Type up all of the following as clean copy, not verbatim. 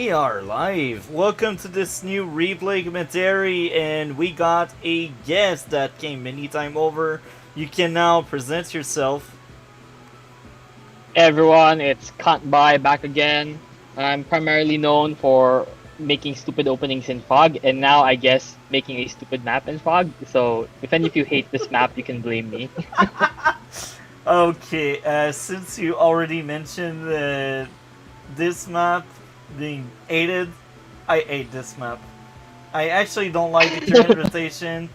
We are live. Welcome to this new replay commentary, and we got a guest that came many time over. You can now present yourself. Hey everyone, it's kantbei back again. I'm primarily known for making stupid openings in Fog, and now I guess making a stupid map in Fog. So if any of you hate this map, you can blame me. Okay, since you already mentioned this map being aided, I ate this map. I actually don't like the current rotation,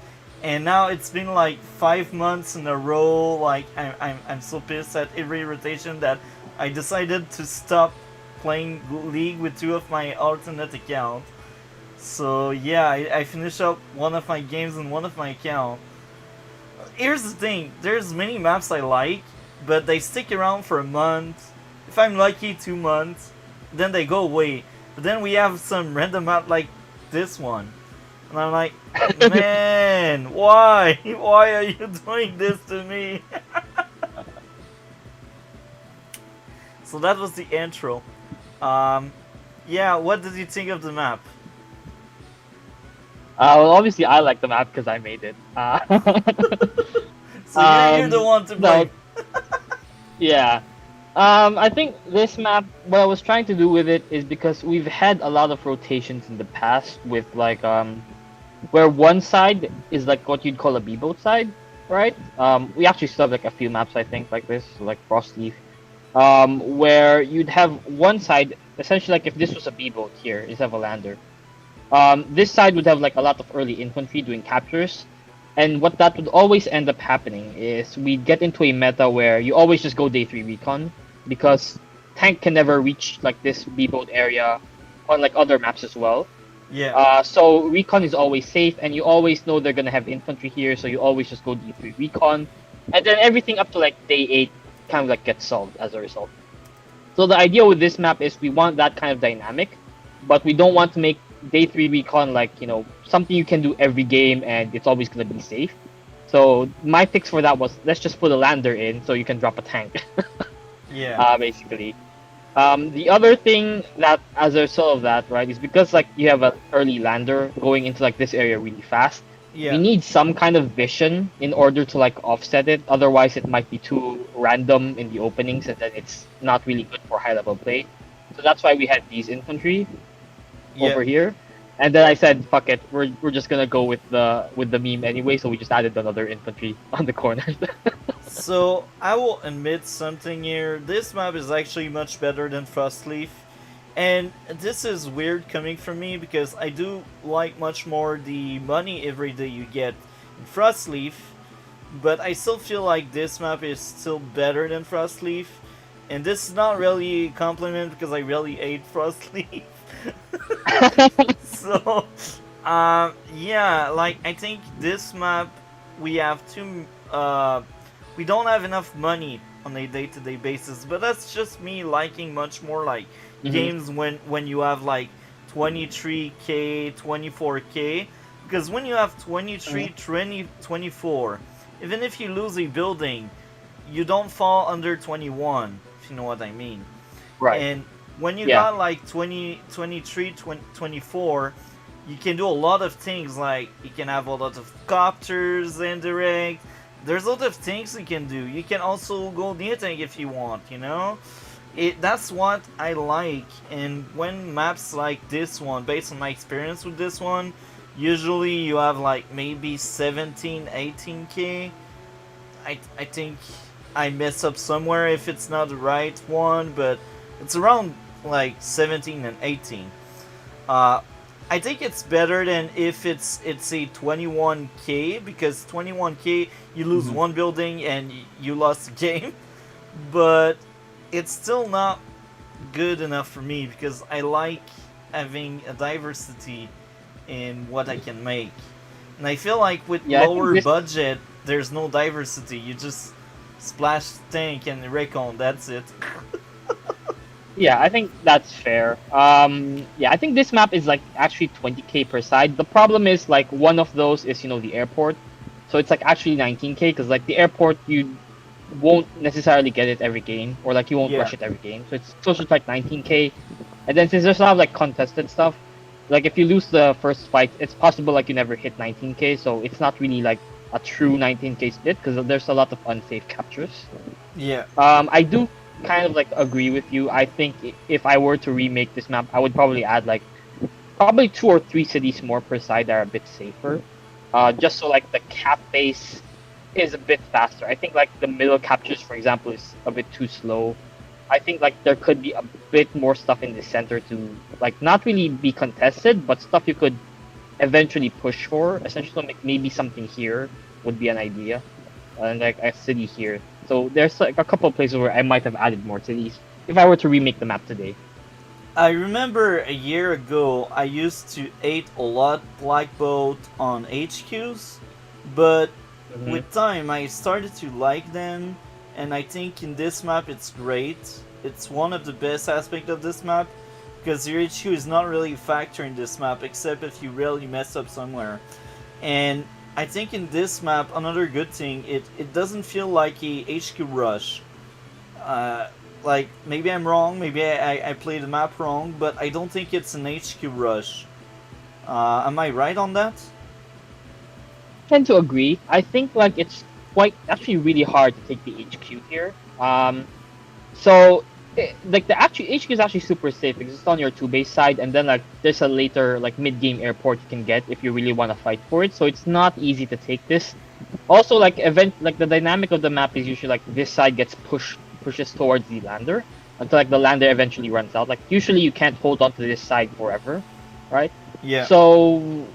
and now it's been like 5 months in a row. Like I'm so pissed at every rotation that I decided to stop playing League with two of my alternate accounts. So yeah, I finished up one of my games in one of my account. Here's the thing: there's many maps I like, but they stick around for a month. If I'm lucky, 2 months, then they go away. But then we have some random map like this one. And I'm like, man, why? Why are you doing this to me? So that was the intro. Yeah, what did you think of the map? Well, obviously I like the map because I made it. So you're the one to blame. Yeah. I think this map, what I was trying to do with it is because we've had a lot of rotations in the past with like where one side is like what you'd call a B-boat side, right? We actually still have like a few maps I think like this, like Frostleaf, where you'd have one side essentially like if this was a B-boat here, is have a lander. This side would have like a lot of early infantry doing captures, and what that would always end up happening is we'd get into a meta where you always just go day 3 recon because tank can never reach like this B-boat area on like other maps as well. Yeah. So recon is always safe, and you always know they're gonna have infantry here, so you always just go D3 recon, and then everything up to like day 8 kind of like gets solved as a result. So the idea with this map is we want that kind of dynamic, but we don't want to make day 3 recon like, you know, something you can do every game and it's always gonna be safe. So my fix for that was let's just put a lander in so you can drop a tank. Yeah. Basically. The other thing that, as a result of that, right, is because like you have an early lander going into like this area really fast. Yeah. We need some kind of vision in order to like offset it. Otherwise, it might be too random in the openings, and then it's not really good for high level play. So that's why we had these infantry over here. And then I said, "Fuck it, we're just gonna go with the meme anyway." So we just added another infantry on the corners. So, I will admit something here. This map is actually much better than Frostleaf. And this is weird coming from me because I do like much more the money every day you get in Frostleaf. But I still feel like this map is still better than Frostleaf. And this is not really a compliment because I really hate Frostleaf. So, yeah, like I think this map we have we don't have enough money on a day-to-day basis, but that's just me liking much more like games when you have like 23k, 24k, because when you have 23, 20, 24, even if you lose a building, you don't fall under 21, if you know what I mean. Right. And when you got like 20, 23, 20, 24, you can do a lot of things, like you can have a lot of copters indirect. There's a lot of things you can do. You can also go near tank if you want, you know? That's what I like. And when maps like this one, based on my experience with this one, usually you have like maybe 17, 18k. I think I mess up somewhere if it's not the right one, but it's around like 17 and 18. I think it's better than if it's a 21k, because 21k you lose one building and you lost the game, but it's still not good enough for me because I like having a diversity in what I can make, and I feel like with lower budget there's no diversity. You just splash tank and recon, that's it. Yeah, I think that's fair. Yeah, I think this map is like actually 20k per side. The problem is like one of those is, you know, the airport. So it's like actually 19k because like the airport you won't necessarily get it every game, or like you won't rush it every game. So it's closer to like 19k. And then since there's a lot of like contested stuff, like if you lose the first fight, it's possible like you never hit 19k, so it's not really like a true 19k split because there's a lot of unsafe captures. Yeah. I do kind of like agree with you. I think if I were to remake this map, I would probably add like probably 2 or 3 cities more per side that are a bit safer. Just so like the cap base is a bit faster. I think like the middle captures, for example, is a bit too slow. I think like there could be a bit more stuff in the center to like not really be contested, but stuff you could eventually push for. Essentially, like maybe something here would be an idea, and like a city here. So there's like a couple of places where I might have added more cities if I were to remake the map today. I remember a year ago I used to hate a lot Black Boat on HQs, but Hmm. with time I started to like them, and I think in this map it's great. It's one of the best aspects of this map because your HQ is not really a factor in this map except if you really mess up somewhere. And I think in this map another good thing, it doesn't feel like a HQ rush. Uh, like maybe I'm wrong, maybe I played the map wrong, but I don't think it's an HQ rush. Am I right on that? Tend to agree. I think like it's quite actually really hard to take the HQ here. So like the actual HQ is actually super safe because it's on your two base side, and then like there's a later like mid game airport you can get if you really want to fight for it. So it's not easy to take this. Also, like the dynamic of the map is usually like this side gets pushes towards the lander until like the lander eventually runs out. Like usually you can't hold on to this side forever, right? Yeah. So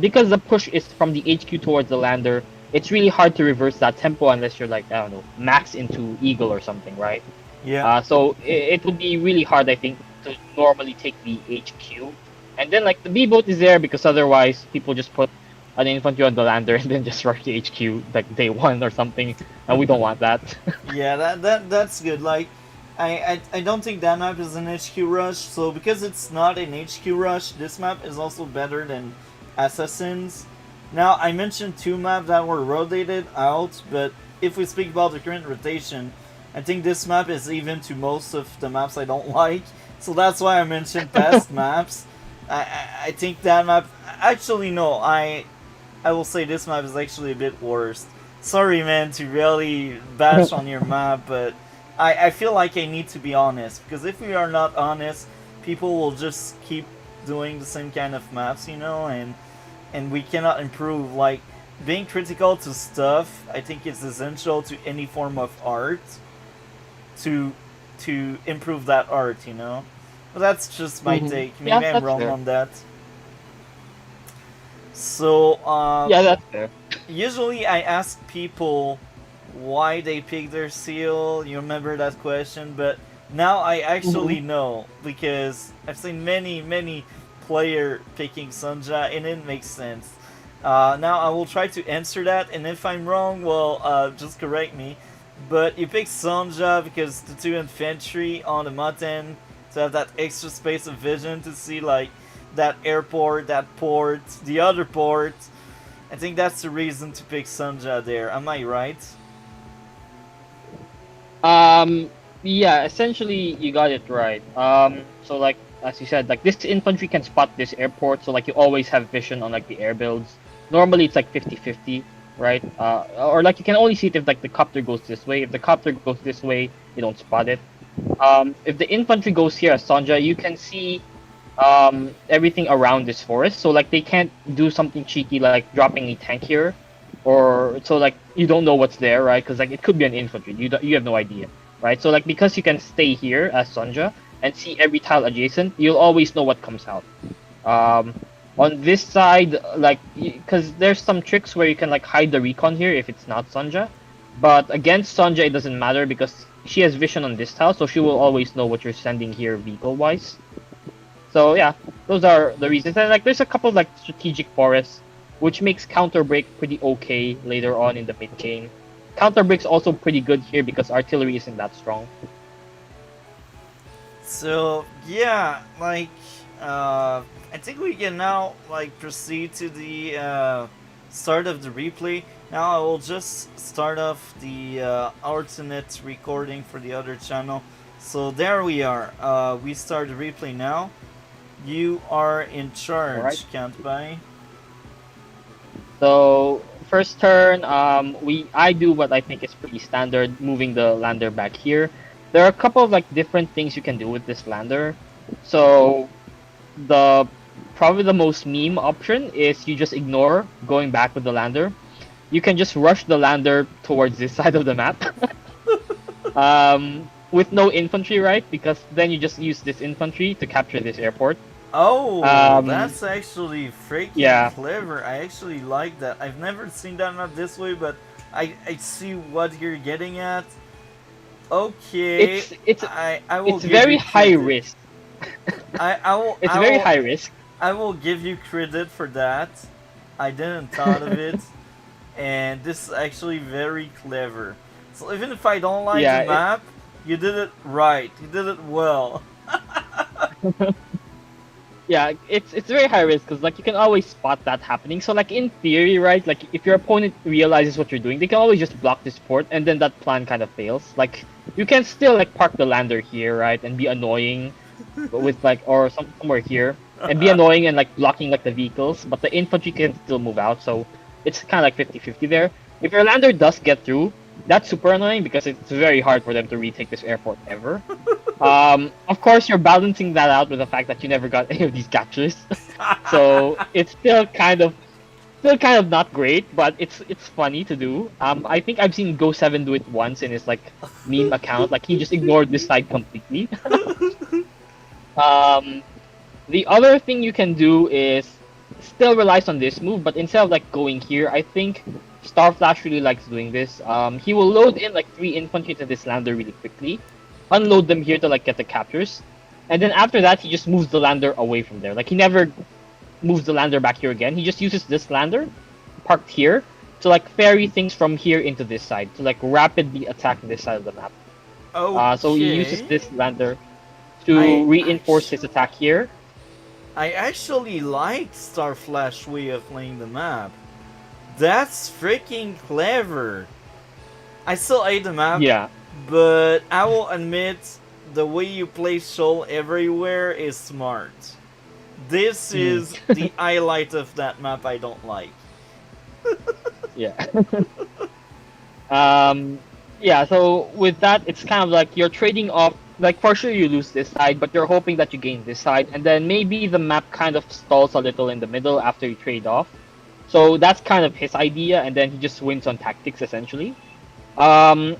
because the push is from the HQ towards the lander, it's really hard to reverse that tempo unless you're like I don't know max into Eagle or something, right? Yeah. So it would be really hard, I think, to normally take the HQ. And then like the B boat is there because otherwise people just put an infantry on the lander and then just rush the HQ like day one or something, and we don't want that. Yeah, that's good. Like, I don't think that map is an HQ rush. So because it's not an HQ rush, this map is also better than Assassins. Now I mentioned two maps that were rotated out, but if we speak about the current rotation, I think this map is even to most of the maps I don't like. So that's why I mentioned past maps. I think that map. Actually, no. I will say this map is actually a bit worse. Sorry, man, to really bash on your map, but I feel like I need to be honest. Because if we are not honest, people will just keep doing the same kind of maps, and we cannot improve. Like, being critical to stuff, I think is essential to any form of art to improve that art. But that's just my Hmm. take. Yeah, Maybe I'm that's wrong fair. on that. So, Yeah, that's fair. usually I ask people why they pick their seal. You remember that question, but now I Hmm. actually know because I've seen many player picking Sunja, and it makes sense. Now I will try to answer that, and if I'm wrong, well, just correct me. But you pick Sonja because the two infantry on the mountain to have that extra space of vision to see like that airport, that port, the other port. I think that's the reason to pick Sonja there. Am I right? Um, yeah, essentially you got it right. So like as you said, like this infantry can spot this airport, so like you always have vision on like the air builds. Normally it's like 50-50, right? Or like you can only see it if like the copter goes this way. If the copter goes this way, you don't spot it. If the infantry goes here as Sonja, you can see everything around this forest. So like they can't do something cheeky like dropping a tank here, or so like you don't know what's there, right? Because like it could be an infantry. You have no idea, right? So like because you can stay here as Sonja and see every tile adjacent, you'll always know what comes out. Um, on this side, like because there's some tricks where you can like hide the recon here if it's not Sonja, but against Sonja it doesn't matter because she has vision on this tile, so she will always know what you're sending here vehicle wise. So yeah, those are the reasons. And like there's a couple of like strategic forests, which makes counter break pretty okay later on in the mid game. Counter break's also pretty good here because artillery isn't that strong. So yeah, like I think we can now like proceed to the start of the replay. Now I will just start off the alternate recording for the other channel, So there we are. We start the replay now. You are in All right. charge, kantbei. So first turn, I do what I think is pretty standard, moving the lander back here. There are a couple of like different things you can do with this lander. So the probably the most meme option is you just ignore going back with the lander. You can just rush the lander towards this side of the map. With no infantry, right? Because then you just use this infantry to capture this airport. Oh, Um, that's actually freaking yeah. clever. I actually like that. I've never seen that map this way, but I see what you're getting at. Okay, It's I will it's give very you high credit. risk. I will It's I very will high risk. I will give you credit for that. I didn't thought of it, and this is actually very clever. So even if I don't like Yeah, the map, you did it right. You did it well. yeah, it's very high risk because like you can always spot that happening. So like in theory, right? Like if your opponent realizes what you're doing, they can always just block this port, and then that plan kind of fails. Like you can still like park the lander here, right, and be annoying, with like or somewhere here, and be annoying and like blocking like the vehicles, but the infantry can still move out. So it's kind of like 50-50 there. If your lander does get through, that's super annoying because it's very hard for them to retake this airport ever. Of course, you're balancing that out with the fact that you never got any of these captures, so it's still kind of not great, but it's funny to do. I think I've seen Go7 do it once in his like meme account. Like he just ignored this side completely. um, the other thing you can do is still relies on this move, but instead of like going here, I think Starflash really likes doing this. He will load in like 3 infantry to this lander really quickly, unload them here to like get the captures, and then after that he just moves the lander away from there. Like he never moves the lander back here again. He just uses this lander parked here to like ferry things from here into this side to like rapidly attack this side of the map. So he uses Okay. this lander to I reinforce his attack here. I actually like Starflash way of playing the map. That's freaking clever. I still hate the map, Yeah. but I will admit the way you play Shoal everywhere is smart. This is the highlight of that map I don't like. Yeah. um, yeah, so with that, it's kind of like you're trading off. Like, for sure you lose this side, but you're hoping that you gain this side, and then maybe the map kind of stalls a little in the middle after you trade off. So that's kind of his idea, and then he just wins on tactics, essentially.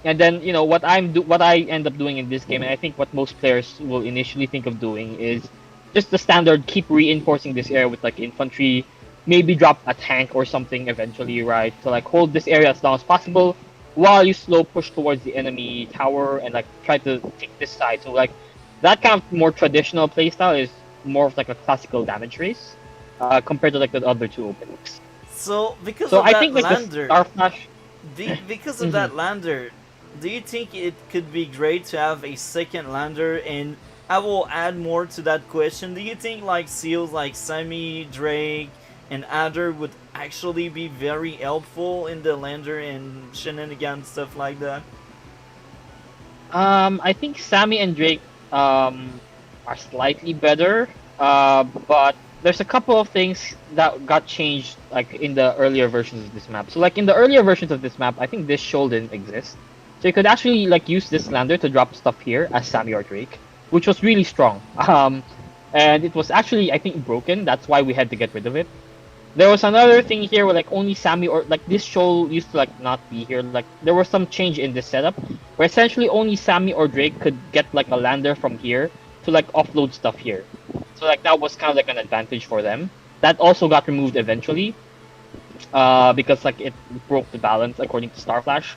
And then, what what I end up doing in this game, and I think what most players will initially think of doing is just the standard keep reinforcing this area with like infantry, maybe drop a tank or something eventually, right? To like hold this area as long as possible while you slow push towards the enemy tower and like try to take this side. So like that kind of more traditional playstyle is more of like a classical damage race compared to like the other two openings. So because So of I that think like the lander, Starflash. because of that lander, do you think it could be great to have a second lander? And I will add more to that question. Do you think like seals like Sammy, Drake, and Adder would actually be very helpful in the lander and shenanigans stuff like that? I think Sammy and Drake are slightly better, but there's a couple of things that got changed like in the earlier versions of this map. So like in the earlier versions of this map, I think this shoal didn't exist. So you could actually like use this lander to drop stuff here as Sammy or Drake, which was really strong. And it was actually I think broken. That's why we had to get rid of it. There was another thing here where like only Sammy or like this shoal used to like not be here. Like there was some change in this setup where essentially only Sammy or Drake could get like a lander from here to like offload stuff here. So like that was kind of like an advantage for them. That also got removed eventually because like it broke the balance according to Starflash.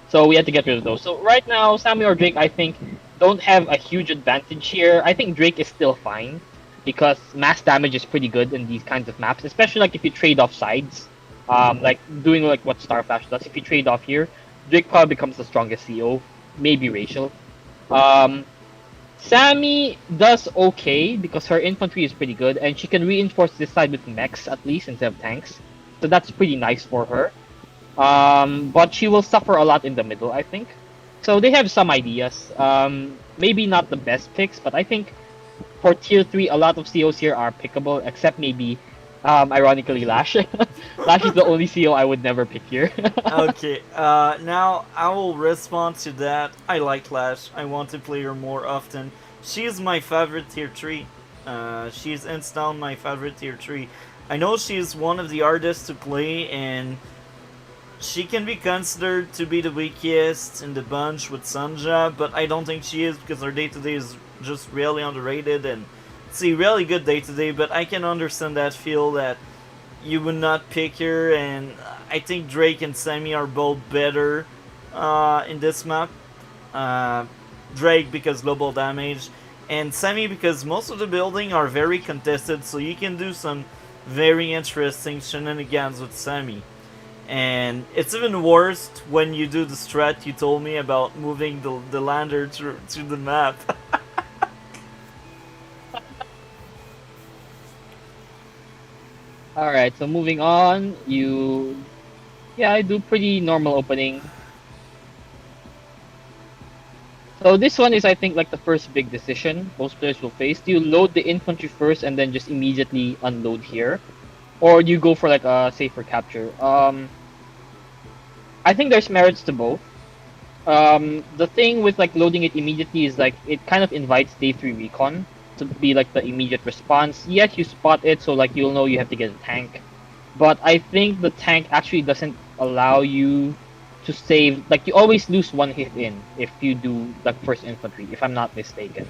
So we had to get rid of those. So right now Sammy or Drake I think don't have a huge advantage here. I think Drake is still fine because mass damage is pretty good in these kinds of maps, especially like if you trade off sides, like doing like what Starflash does. If you trade off here, Drake probably becomes the strongest CO, maybe Rachel. Sammy does okay because her infantry is pretty good and she can reinforce this side with mechs at least instead of tanks, so that's pretty nice for her. But she will suffer a lot in the middle, I think. So they have some ideas. maybe not the best picks, but I think for tier 3, a lot of COs here are pickable, except maybe, ironically, Lash. Lash is the only CO I would never pick here. Okay, now I will respond to that. I like Lash. I want to play her more often. She's my favorite tier 3. She's hands down my favorite tier 3. I know she's one of the hardest to play, and she can be considered to be the weakest in the bunch with Sanja, but I don't think she is because her day-to-day is just really underrated, and it's a really good day-to-day, but I can understand that feel that you would not pick her, and I think Drake and Sammy are both better in this map. Drake because global damage, and Sammy because most of the building are very contested, so you can do some very interesting shenanigans with Sammy. And it's even worse when you do the strat you told me about moving the lander to the map. Alright, so moving on, yeah, I do pretty normal opening. So this one is, I think, like the first big decision most players will face. Do you load the infantry first and then just immediately unload here? Or do you go for like a safer capture? I think there's merits to both. The thing with like loading it immediately is like it kind of invites day 3 recon to be like the immediate response. Yet you spot it, so like you'll know you have to get a tank. But I think the tank actually doesn't allow you to save, like you always lose one hit in if you do like first infantry, if I'm not mistaken.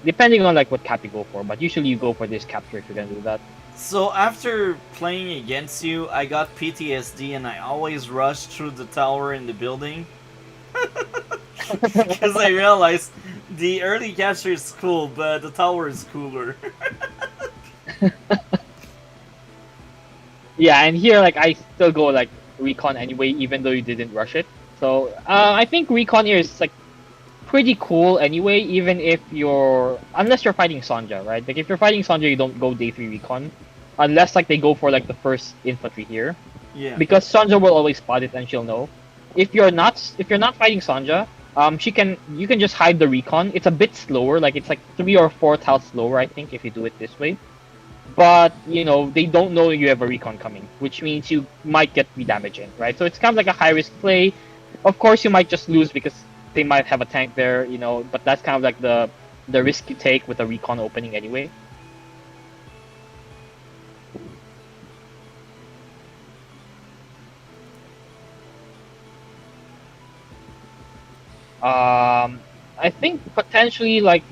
Depending on like what cap you go for, but usually you go for this capture if you're gonna do that. So after playing against you, I got PTSD and I always rush through the tower in the building. Because I realized the early capture is cool, but the tower is cooler. Yeah, and here like I still go like recon anyway, even though you didn't rush it. So I think recon here is like pretty cool anyway, even if unless you're fighting Sonja, right? Like if you're fighting Sonja, you don't go day 3 recon, unless like they go for like the first infantry here. Yeah. Because Sonja will always spot it and she'll know. If you're not fighting Sonja, you can just hide the recon. It's a bit slower, like it's like 3 or 4 tiles slower, I think, if you do it this way. But you know they don't know you have a recon coming, which means you might get redamaging, right? So it's kind of like a high risk play. Of course, you might just lose because they might have a tank there, you know. But that's kind of like the risk you take with a recon opening anyway. I think potentially like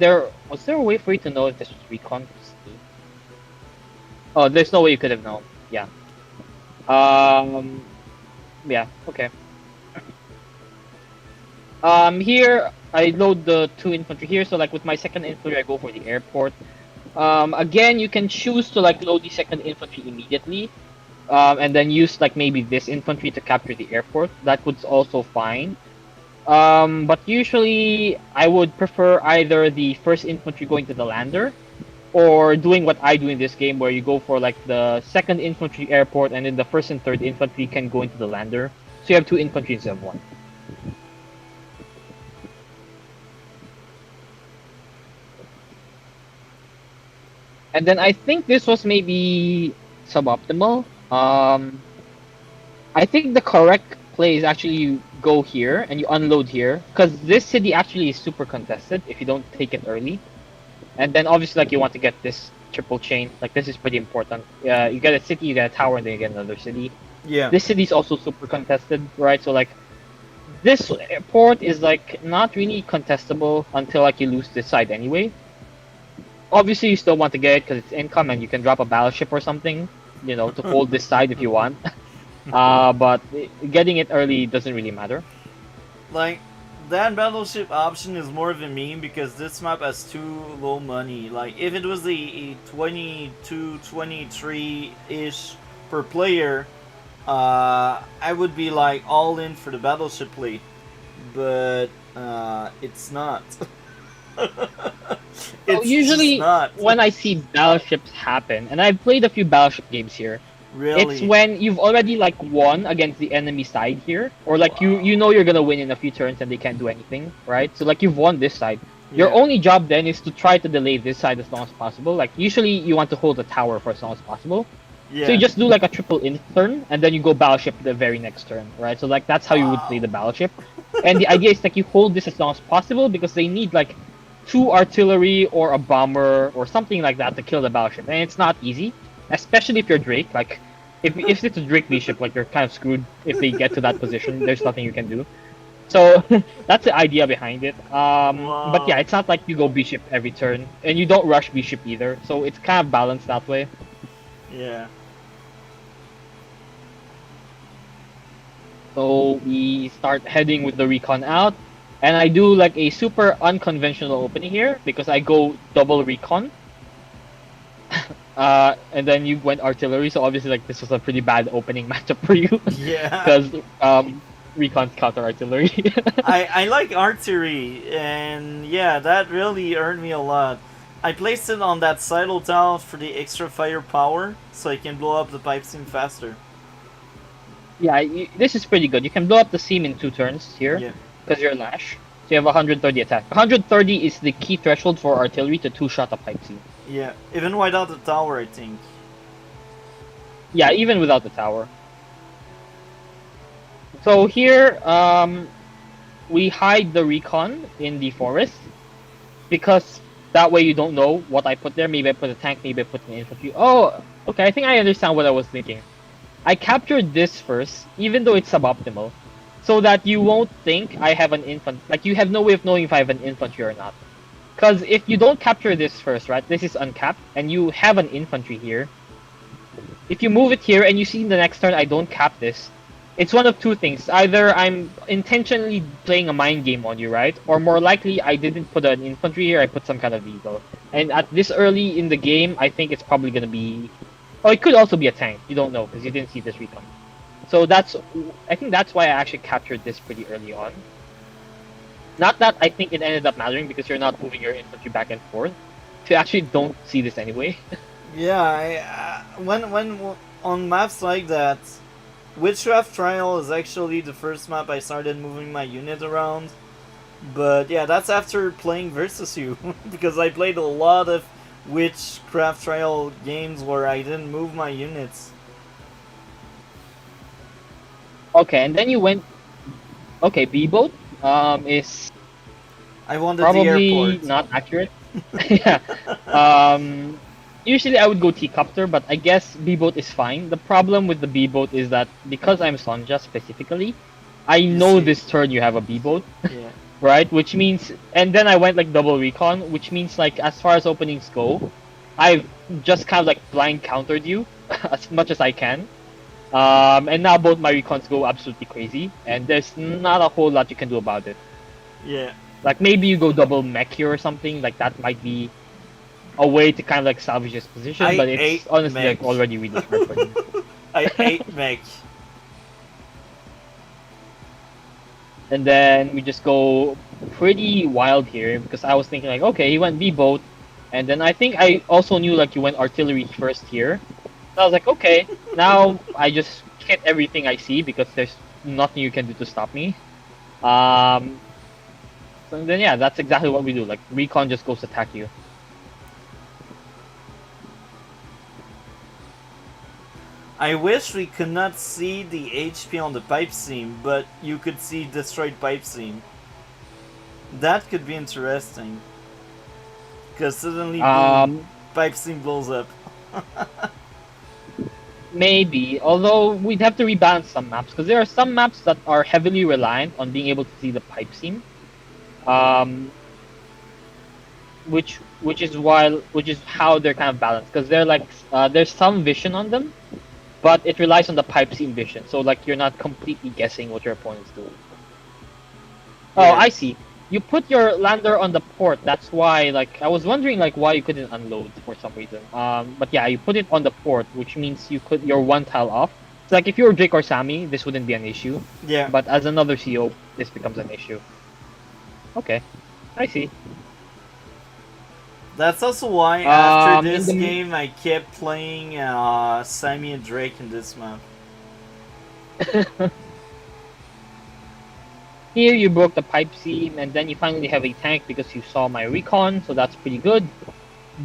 was there a way for you to know if this was recon? Oh, there's no way you could have known. Yeah. Yeah. Okay. Here I load the 2 infantry here. So like with my second infantry, I go for the airport. Again, you can choose to like load the second infantry immediately, and then use like maybe this infantry to capture the airport. That would also fine. But usually I would prefer either the first infantry going to the lander, or doing what I do in this game, where you go for like the second infantry airport, and then the first and third infantry can go into the lander. So you have 2 infantry instead of 1. And then I think this was maybe suboptimal. I think the correct play is actually you go here and you unload here, because this city actually is super contested if you don't take it early. And then obviously like you want to get this triple chain, like this is pretty important. You get a city, you get a tower, and then you get another city. Yeah. This city is also super contested, right? So like this port is like not really contestable until like you lose this side anyway. Obviously you still want to get it because it's income and you can drop a battleship or something, you know, to hold this side if you want. But getting it early doesn't really matter. Like, that battleship option is more of a meme because this map has too low money. Like, if it was a 22, 23-ish per player, I would be like all in for the battleship play. But it's not. Well, usually when I see battleships happen, and I've played a few battleship games here, Really? It's when you've already like won against the enemy side here, or like you know you're gonna win in a few turns and they can't do anything, right? So like you've won this side. Your Yeah. only job then is to try to delay this side as long as possible. Like usually you want to hold the tower for as long as possible. Yeah. So you just do like a triple in turn, and then you go battleship the very next turn, right? So like that's how you would play the battleship. And the idea is like you hold this as long as possible because they need like 2 artillery or a bomber or something like that to kill the battleship, and it's not easy, especially if you're Drake. Like if it's a Drake bishop, like you're kind of screwed if they get to that position. There's nothing you can do. So that's the idea behind it. But yeah, it's not like you go bishop every turn, and you don't rush bishop either. So it's kind of balanced that way. Yeah. So we start heading with the recon out, and I do like a super unconventional opening here because I go double recon. And then you went artillery, so obviously like this was a pretty bad opening matchup for you. Yeah. Because recon's counter artillery. I like artillery, and yeah, that really earned me a lot. I placed it on that sidle tile for the extra firepower, so I can blow up the pipe seam faster. Yeah, this is pretty good. You can blow up the seam in 2 turns here Yeah. because you're Lash. So you have 130 attack. 130 is the key threshold for artillery to 2-shot a pipe seam. Yeah, even without the tower, I think. Yeah, even without the tower. So here, we hide the recon in the forest because that way you don't know what I put there. Maybe I put a tank, maybe I put an infantry. Oh, okay, I think I understand what I was thinking. I captured this first, even though it's suboptimal, so that you won't think I have an infantry. Like, you have no way of knowing if I have an infantry or not. Because if you don't capture this first, right, this is uncapped, and you have an infantry here, if you move it here and you see in the next turn I don't cap this, it's one of 2 things. Either I'm intentionally playing a mind game on you, right? Or more likely, I didn't put an infantry here, I put some kind of vehicle. And at this early in the game, I think it's probably going to be... Oh, it could also be a tank. You don't know, because you didn't see this recon. So I think that's why I actually captured this pretty early on. Not that I think it ended up mattering, because you're not moving your infantry back and forth. So you actually don't see this anyway. Yeah, when on maps like that, Witchcraft Trial is actually the first map I started moving my unit around. But yeah, that's after playing versus you, because I played a lot of Witchcraft Trial games where I didn't move my units. Okay, and then you went... Okay, B-boat is I wanted the probably airport. not accurate. Yeah. Usually I would go T-copter, but I guess B-boat is fine. The problem with the B-boat is that because I'm Sonja specifically, I know this turn you have a B-boat. Yeah. Right? Which means... And then I went like double recon, which means like as far as openings go, I've just kind of like blind countered you as much as I can. And now both my recons go absolutely crazy, and there's not a whole lot you can do about it. Yeah. Like maybe you go double mech here or something, like that might be a way to kind of like salvage his position, but it's honestly mech. like already really hard for you. I hate mech. And then we just go pretty wild here because I was thinking like, okay, he went B-boat, and then I think I also knew like you went artillery first here. So I was like, okay, now I just hit everything I see because there's nothing you can do to stop me. So then yeah, that's exactly what we do. Like recon just goes attack you. I wish we could not see the HP on the pipe seam, but you could see destroyed pipe seam. That could be interesting. Because suddenly boom, pipe seam blows up. Maybe, although we'd have to rebalance some maps because there are some maps that are heavily reliant on being able to see the pipe seam, which is how they're kind of balanced because they're like there's some vision on them, but it relies on the pipe seam vision, so like you're not completely guessing what your opponent's doing. Oh, Yeah. I see. You put your lander on the port. That's why, like, I was wondering, like, why you couldn't unload for some reason. But yeah, you put it on the port, which means you're 1 tile off. So, like, if you were Drake or Sammy, this wouldn't be an issue. Yeah. But as another CO, this becomes an issue. Okay, I see. That's also why after In this the game I kept playing Sammy and Drake in this map. Here you broke the pipe seam, and then you finally have a tank because you saw my recon, so that's pretty good.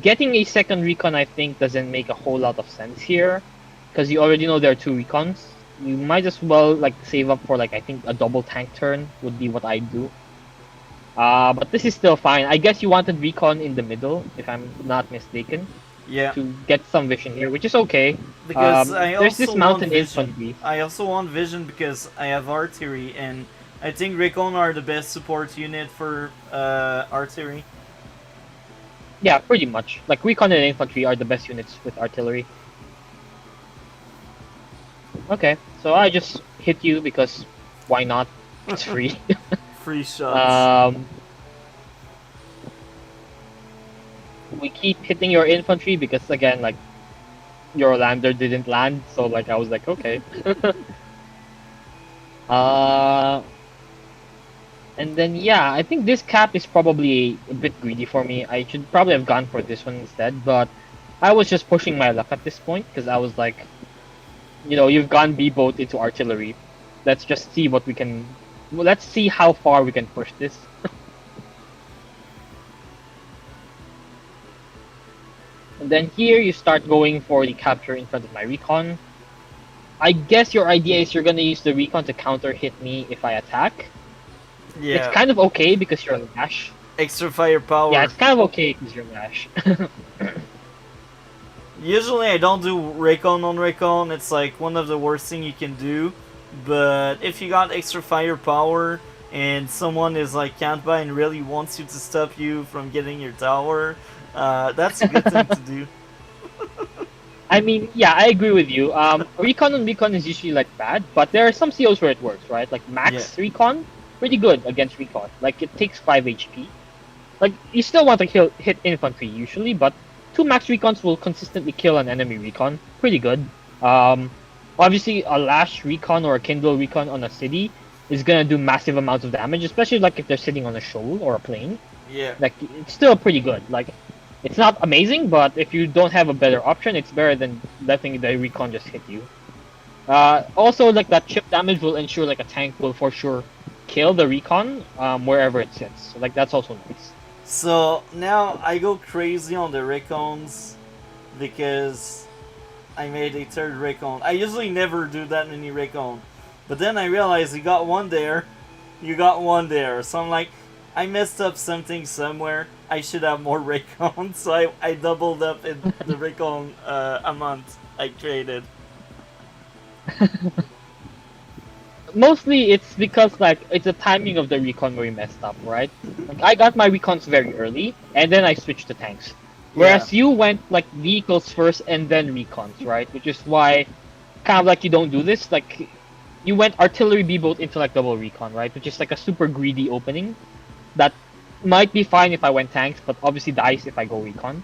Getting a second recon, I think, doesn't make a whole lot of sense here, because you already know there are two recons. You might as well like save up for like I think a double tank turn would be what I'd do. But this is still fine. I guess you wanted recon in the middle, if I'm not mistaken, Yeah, to get some vision here, which is okay. because I There's this also mountain want vision. infantry. I also want vision because I have artillery, and I think Recon are the best support unit for artillery. Yeah, pretty much. Like recon and infantry are the best units with artillery. Okay, so I just hit you because why not? It's free. Free shots. We keep hitting your infantry because again, like your lander didn't land, so like I was like, okay. And then yeah, I think this cap is probably a bit greedy for me. I should probably have gone for this one instead, but I was just pushing my luck at this point because I was like, you know, you've gone B boat into artillery. Let's just see what we can. Well, let's see how far we can push this. And then here you start going for the capture in front of my recon. I guess your idea is you're gonna use the recon to counter hit me if I attack. Yeah. It's kind of okay because you're Lash. Extra firepower. Yeah, it's kind of okay because you're Lash. Usually I don't do recon on recon. It's like one of the worst thing you can do. But if you got extra firepower and someone is like kantbei and really wants you to stop you from getting your tower, that's a good thing to do. I mean, yeah, I agree with you. Recon on recon is usually like bad, but there are some COs where it works, right? Like max recon, pretty good against recon. Like it takes 5 HP. Like you still want to hit infantry usually, but 2 max recons will consistently kill an enemy recon. Pretty good. Obviously a Lash recon or a Kindle recon on a city is gonna do massive amounts of damage, especially like if they're sitting on a shoal or a plane. Yeah. Like it's still pretty good. Like it's not amazing, but if you don't have a better option, it's better than letting the recon just hit you. Also, like that chip damage will ensure like a tank will for sure kill the recon wherever it sits. So, like that's also nice. So now I go crazy on the recons because I made a third recon. I usually never do that many recon, but then I realized you got one there, you got one there. So I'm like, I messed up something somewhere. I should have more recon, so I doubled up in the recon amount I created. Mostly it's because like it's the timing of the recon where we messed up, right? Like I got my recons very early, and then I switched to tanks. Whereas you went like vehicles first and then recons, right? Which is why kind of like you don't do this. Like you went artillery B boat into like double recon, right? Which is like a super greedy opening that might be fine if I went tanks, but obviously dies if I go recon.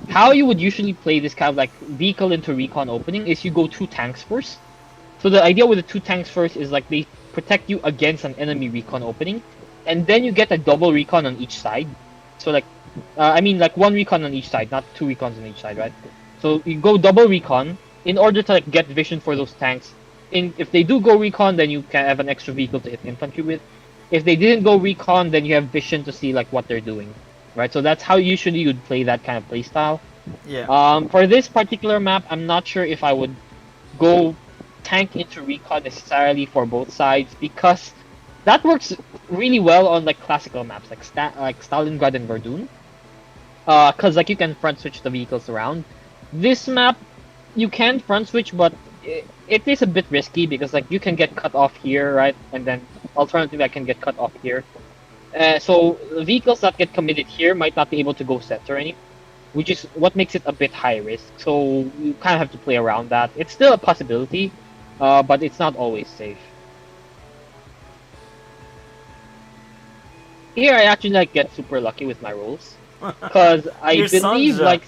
How you would usually play this kind of like vehicle into recon opening is you go 2 tanks first. So the idea with the 2 tanks first is like they protect you against an enemy recon opening, and then you get a double recon on each side. So like, I mean like 1 recon on each side, not 2 recons on each side, right? So you go double recon in order to like get vision for those tanks. If they do go recon, then you can have an extra vehicle to hit infantry with. If they didn't go recon, then you have vision to see like what they're doing, right? So that's how usually you'd play that kind of play style. Yeah. For this particular map, I'm not sure if I would go tank into recon necessarily for both sides because that works really well on like classical maps like Stalingrad and Verdun. Cause like you can front switch the vehicles around. This map, you can front switch, but it is a bit risky because like you can get cut off here, right? And then alternatively, I can get cut off here. So the vehicles that get committed here might not be able to go center anymore, which is what makes it a bit high risk. So you kind of have to play around that. It's still a possibility, but it's not always safe. Here I actually like get super lucky with my rolls. Because I believe Sonja. like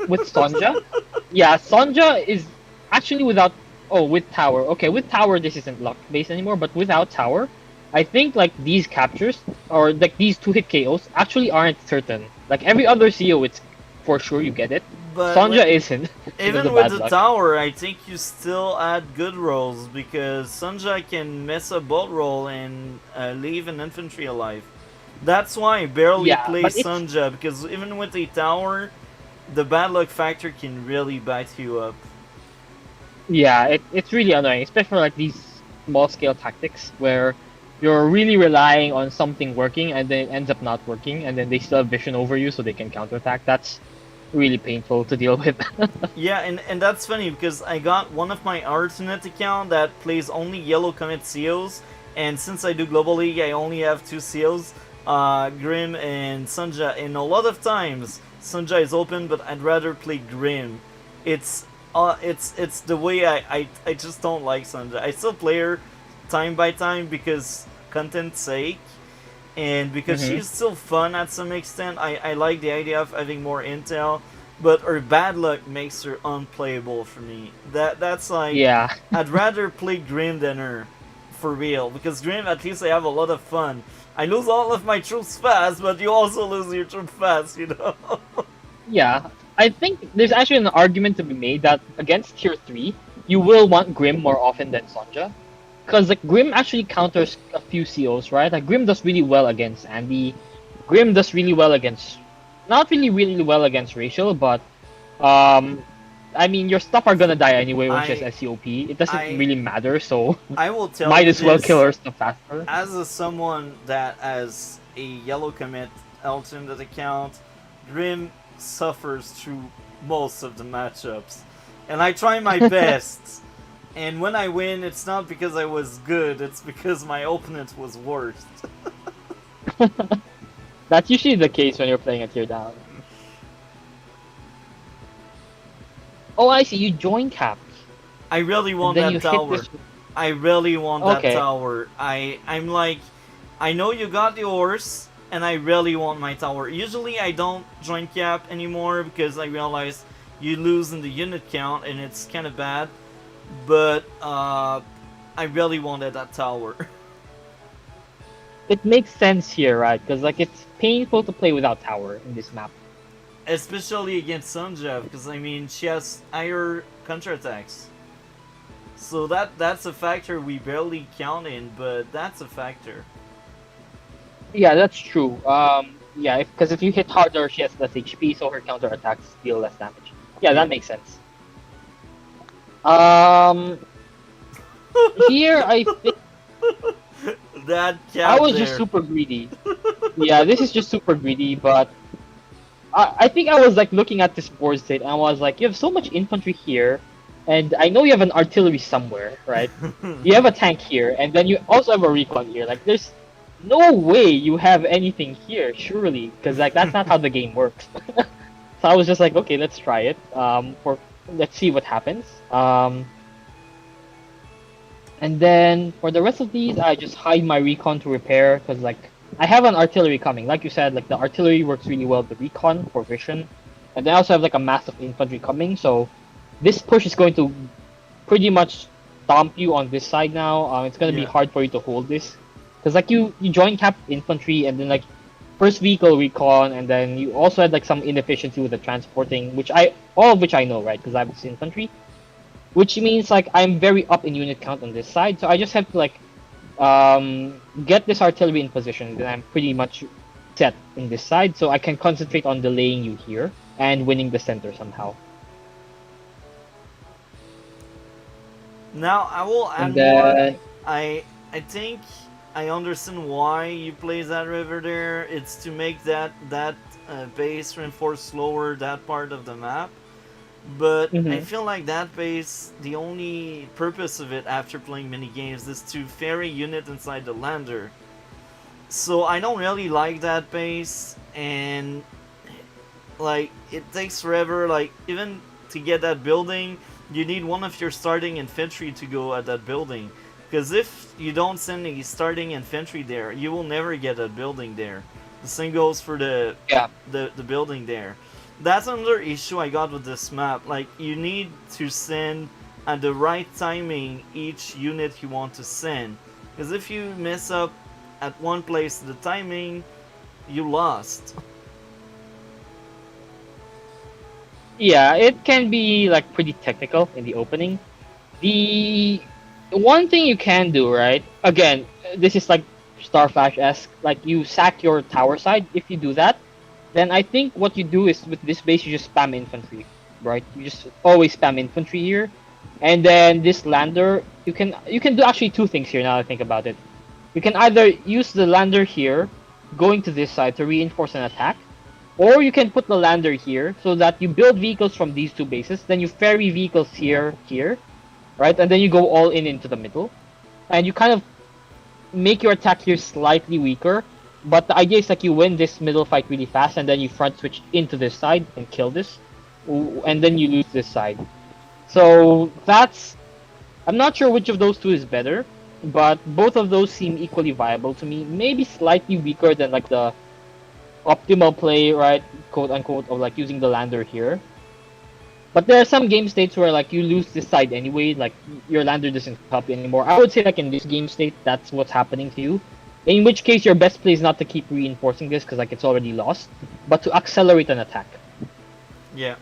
with Sonja, yeah, Sonja is actually without with tower. Okay, with tower this isn't luck based anymore, but without tower, I think like these captures or like these 2-hit KOs actually aren't certain. Like every other CO, it's for sure you get it. But Sonja isn't because even of with bad the luck. tower, I think you still add good rolls because Sunja can mess a bolt roll and leave an infantry alive. That's why I barely Yeah, play but it's Sunja because even with a tower, the bad luck factor can really bite you up. yeah, it's really annoying, especially for like these small scale tactics where you're really relying on something working and then it ends up not working, and then they still have vision over you so they can counterattack. That's really painful to deal with. Yeah, and that's funny because I got one of my alternate account that plays only yellow commit COs, and since I do Global League, I only have two COs, Grim and Sunja, and a lot of times Sunja is open, but I'd rather play Grim. It's it's the way I just don't like Sunja. I still play her time by time because content's sake, and because Hmm. she's still fun at some extent. I like the idea of having more intel, but her bad luck makes her unplayable for me. That's like Yeah. I'd rather play Grim than her, for real. Because Grim, at least I have a lot of fun. I lose all of my troops fast, but you also lose your troops fast, you know. Yeah, I think there's actually an argument to be made that against tier 3, you will want Grim more often than Sonja. Because like Grim actually counters a few COs, right? Like Grim does really well against Andy. Grim does really well against, not really well against Rachel, but um, I mean your stuff are gonna die anyway when she has I SCOP. It doesn't I really matter, so I will tell might you as well kill this her stuff faster. as someone that has a yellow commit alternate account. Grim suffers through most of the matchups, and I try my best. And when I win, it's not because I was good; it's because my opponent was worse. That's usually the case when you're playing a tier down. Oh, I see. You join cap, I really and want then you that hit tower. this. I really want that Okay. tower. I'm like, I know you got the horse, and I really want my tower. Usually I don't join cap anymore because I realize you lose in the unit count and it's kind of bad. But I really wanted that tower. It makes sense here, right? Because like it's painful to play without tower in this map. Especially against Sunja, because I mean she has higher counterattacks. So that's a factor we barely count in, but that's a factor. Yeah, that's true. Yeah, because if you hit harder, she has less HP, so her counter attacks deal less damage. Yeah, Yeah. that makes sense. Um, Here I think That I cap was just there. super greedy. Yeah, this is just super greedy, but I think I was like looking at this board state and I was like, you have so much infantry here, and I know you have an artillery somewhere, right? You have a tank here, and then you also have a recon here. Like, there's no way you have anything here, surely, because like that's not how the game works. So I was just like, okay, let's try it. For let's see what happens. And then for the rest of these, I just hide my recon to repair because like I have an artillery coming. Like you said, like the artillery works really well with the recon for vision, and then I also have like a massive infantry coming. So this push is going to pretty much stomp you on this side now. It's gonna be Yeah. hard for you to hold this because like you join cap infantry and then like first vehicle recon, and then you also had like some inefficiency with the transporting, which I all of which I know, right? Because I have this infantry, which means like I'm very up in unit count on this side, so I just have to like get this artillery in position, then I'm pretty much set in this side, so I can concentrate on delaying you here and winning the center somehow. Now I will add And more. then I think I understand why you play that river there. It's to make that base reinforce slower that part of the map. But I mhm. feel like that base, the only purpose of it after playing many games is to ferry unit inside the lander. So I don't really like that base, and like it takes forever. Like even to get that building, you need one of your starting infantry to go at that building. Because if you don't send any starting infantry there, you will never get a building there. The same goes for Yeah. the building there. That's another issue I got with this map. Like you need to send at the right timing each unit you want to send. Because if you mess up at one place the timing, you lost. Yeah, it can be like pretty technical in the opening. The one thing you can do, right? Again, this is like Starflash-esque. Like you sack your tower side. If you do that, then I think what you do is with this base you just spam infantry, right? You just always spam infantry here, and then this lander you can do actually two things here. Now I think about it, you can either use the lander here, going to this side to reinforce an attack, or you can put the lander here so that you build vehicles from these two bases, then you ferry vehicles here, right? And then you go all in into the middle, and you kind of make your attack here slightly weaker. But the idea is like you win this middle fight really fast, and then you front switch into this side and kill this, and then you lose this side. So that's I'm not sure which of those two is better, but both of those seem equally viable to me. Maybe slightly weaker than like the optimal play, right, quote unquote, of like using the lander here. But there are some game states where like you lose this side anyway, like your lander doesn't help you anymore. I would say like in this game state, that's what's happening to you. In which case, your best play is not to keep reinforcing this because like it's already lost, but to accelerate an attack. Yeah.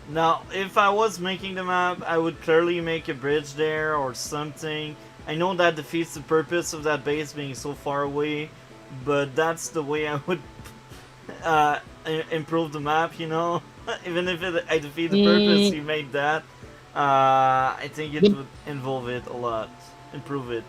Now, if I was making the map, I would clearly make a bridge there or something. I know that defeats the purpose of that base being so far away, but that's the way I would improve the map, you know? Even if I defeat the purpose, you made that. I think it would involve it a lot, improve it.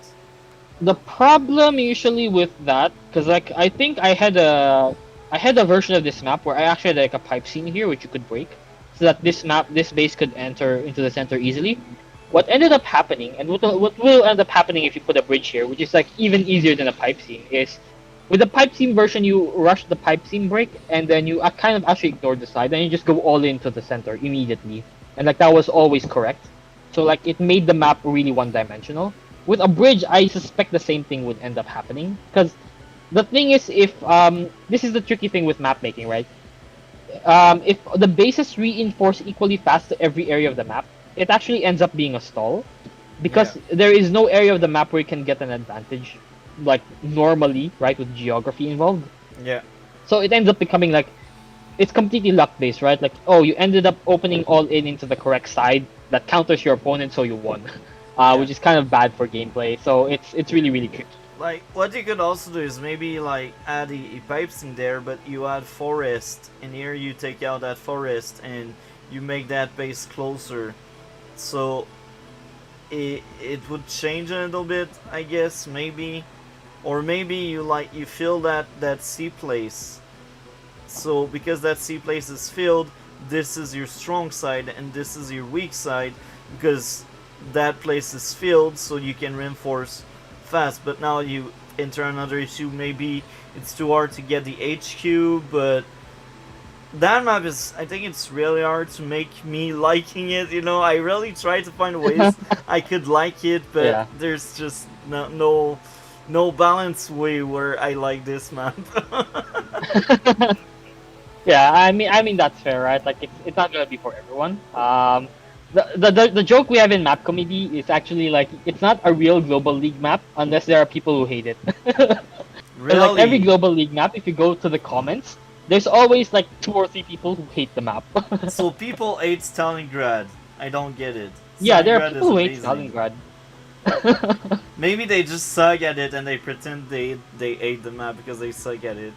The problem usually with that, because like I think I had a version of this map where I actually had like a pipe seam here which you could break, so that this base could enter into the center easily. What ended up happening, and what will end up happening if you put a bridge here, which is like even easier than a pipe seam, is with the pipe seam version you rush the pipe seam break, and then you kind of actually ignore the side, and you just go all into the center immediately, and like that was always correct. So like it made the map really one-dimensional. With a bridge, I suspect the same thing would end up happening, because the thing is, if this is the tricky thing with map making, right? If the bases reinforce equally fast to every area of the map, it actually ends up being a stall, because there is no area of the map where you can get an advantage, like normally, right, with geography involved. Yeah. So it ends up becoming like it's completely luck based, right? Like, oh, you ended up opening all in into the correct side that counters your opponent, so you won. Which is kind of bad for gameplay. So it's really really tricky. Like, what you could also do is maybe like add a pipes in there, but you add forest, and here you take out that forest and you make that base closer. So it would change a little bit, I guess, maybe. Or maybe you fill that C place. So because that C place is filled, this is your strong side and this is your weak side, because that place is filled, so you can reinforce fast. But now you enter another issue. Maybe it's too hard to get the HQ, but that map is, I think it's really hard to make me liking it. You know, I really try to find ways I could like it, but there's just no balanced way where I like this map. Yeah, I mean that's fair, right? Like it's not gonna be for everyone. The joke we have in map committee is actually like it's not a real global league map unless there are people who hate it. Really? Like every global league map, if you go to the comments, there's always like 2 or 3 people who hate the map. So people hate Stalingrad. I don't get it. Yeah, there are Stalingrad people who hate is Stalingrad. Maybe they just suck at it and they pretend they hate the map because they suck at it.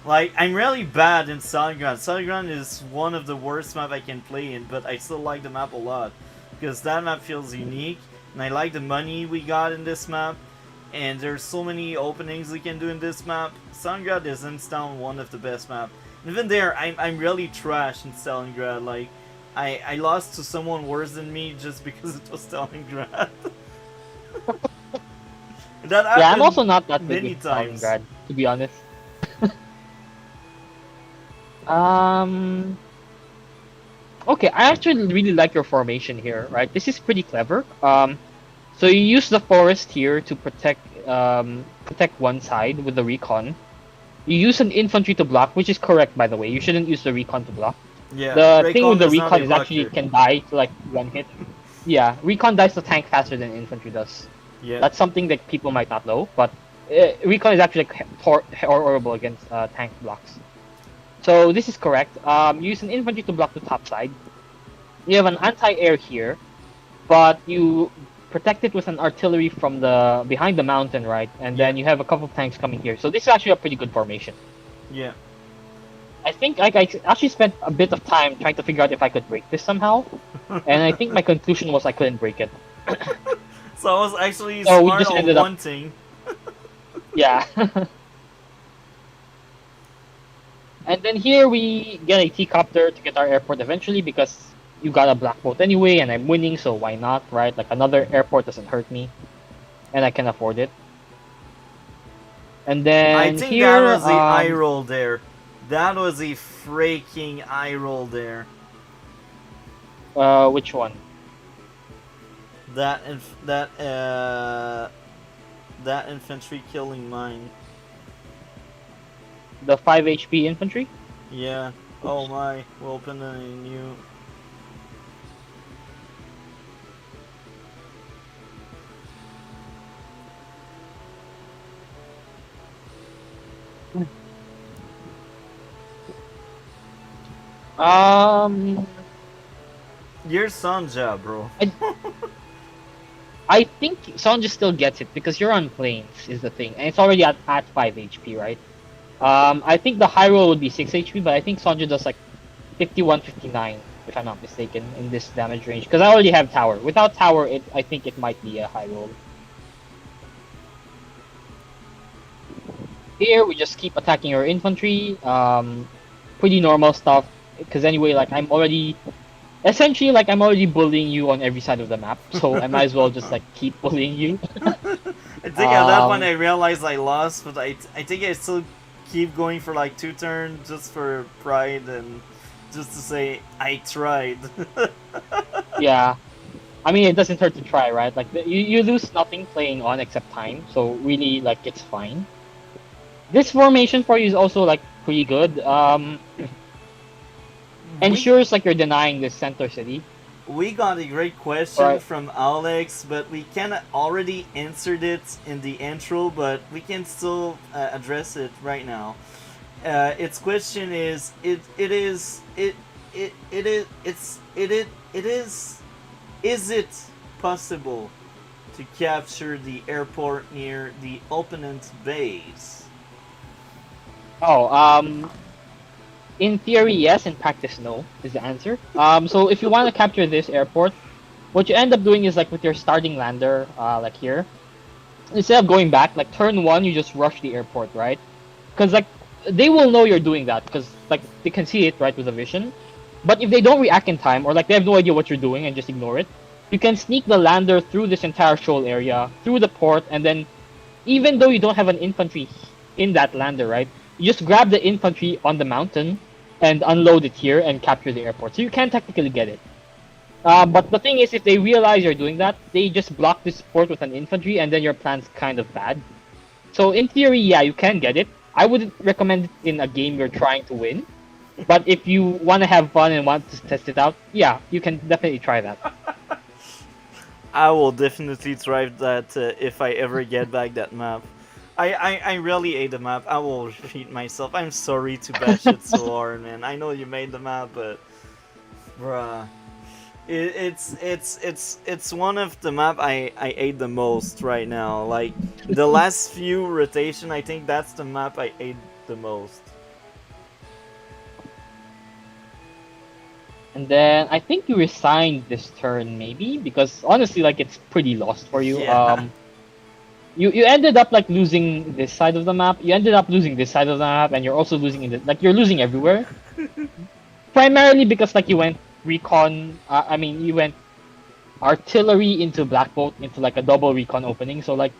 Like, I'm really bad in Stalingrad. Stalingrad is one of the worst map I can play in, but I still like the map a lot. Because that map feels unique, and I like the money we got in this map, and there's so many openings we can do in this map. Stalingrad is hands down one of the best maps. Even there, I'm really trash in Stalingrad. Like, I lost to someone worse than me just because it was Stalingrad. That happened I'm also not that good many with times. Stalingrad, to be honest. Okay, I actually really like your formation here, right? This is pretty clever. So you use the forest here to protect one side with the recon. You use an infantry to block, which is correct, by the way. You shouldn't use the recon to block. Yeah, The thing with the not recon a is actually blocker. it can die to like one hit. Yeah, recon dies to tank faster than infantry does. Yeah. That's something that people might not know, but recon is actually like, horrible against tank blocks. So this is correct. Use an infantry to block the top side. You have an anti-air here, but you protect it with an artillery from the behind the mountain, right? And then you have a couple of tanks coming here. So this is actually a pretty good formation. Yeah. I think like, I actually spent a bit of time trying to figure out if I could break this somehow, and I think my conclusion was I couldn't break it. So I was actually So we smart just on ended up- one thing. Yeah. And then here we get a T-copter to get our airport eventually because you got a black boat anyway, and I'm winning, so why not, right? Like another airport doesn't hurt me, and I can afford it. And then I think here, that was the eye roll there. That was a freaking eye roll there. Which one? That infantry killing mine. The 5 HP infantry? Yeah. Oh my. We'll open a new. You're Sanja, bro. I think Sonja still gets it because you're on planes is the thing, and it's already at 5 HP, right? I think the high roll would be 6 HP, but I think Sonja does like 51, 59, if I'm not mistaken, in this damage range. Because I already have tower. Without tower, I think it might be a high roll. Here we just keep attacking our infantry. Pretty normal stuff. Because anyway, like I'm already bullying you on every side of the map, so I might as well just like keep bullying you. I think at that point I realized I lost, but I think I still keep going for like 2 turns just for pride and just to say I tried. Yeah, I mean it doesn't hurt to try, right? Like you lose nothing playing on except time, so really like it's fine. This formation for you is also like pretty good. Ensures like you're denying this center city. We got a great question Right. from Alex, but we kind of already answered it in the intro, but we can still address it right now. Its question is: Is it possible to capture the airport near the opponent's base? Oh, in theory, yes. In practice, no, is the answer. So if you want to capture this airport, what you end up doing is like with your starting lander, like here, instead of going back, like turn 1, you just rush the airport, right? Because like they will know you're doing that because like they can see it right with the vision. But if they don't react in time or like they have no idea what you're doing and just ignore it, you can sneak the lander through this entire shoal area, through the port, and then even though you don't have an infantry in that lander, right? You just grab the infantry on the mountain and unload it here and capture the airport. So you can technically get it. But the thing is, if they realize you're doing that, they just block this port with an infantry, and then your plan's kind of bad. So in theory, yeah, you can get it. I wouldn't recommend it in a game you're trying to win. But if you want to have fun and want to test it out, yeah, you can definitely try that. I will definitely try that if I ever get back that map. I really hate the map. I will repeat myself. I'm sorry to bash it so hard, man. I know you made the map, but bruh, it's one of the map I hate the most right now. Like the last few rotation, I think that's the map I hate the most. And then I think you resigned this turn maybe because honestly, like it's pretty lost for you. Yeah. You ended up like losing this side of the map. You ended up losing this side of the map, and you're also losing in the like you're losing everywhere. Primarily because like you went recon. I mean you went artillery into black bolt into like a double recon opening. So like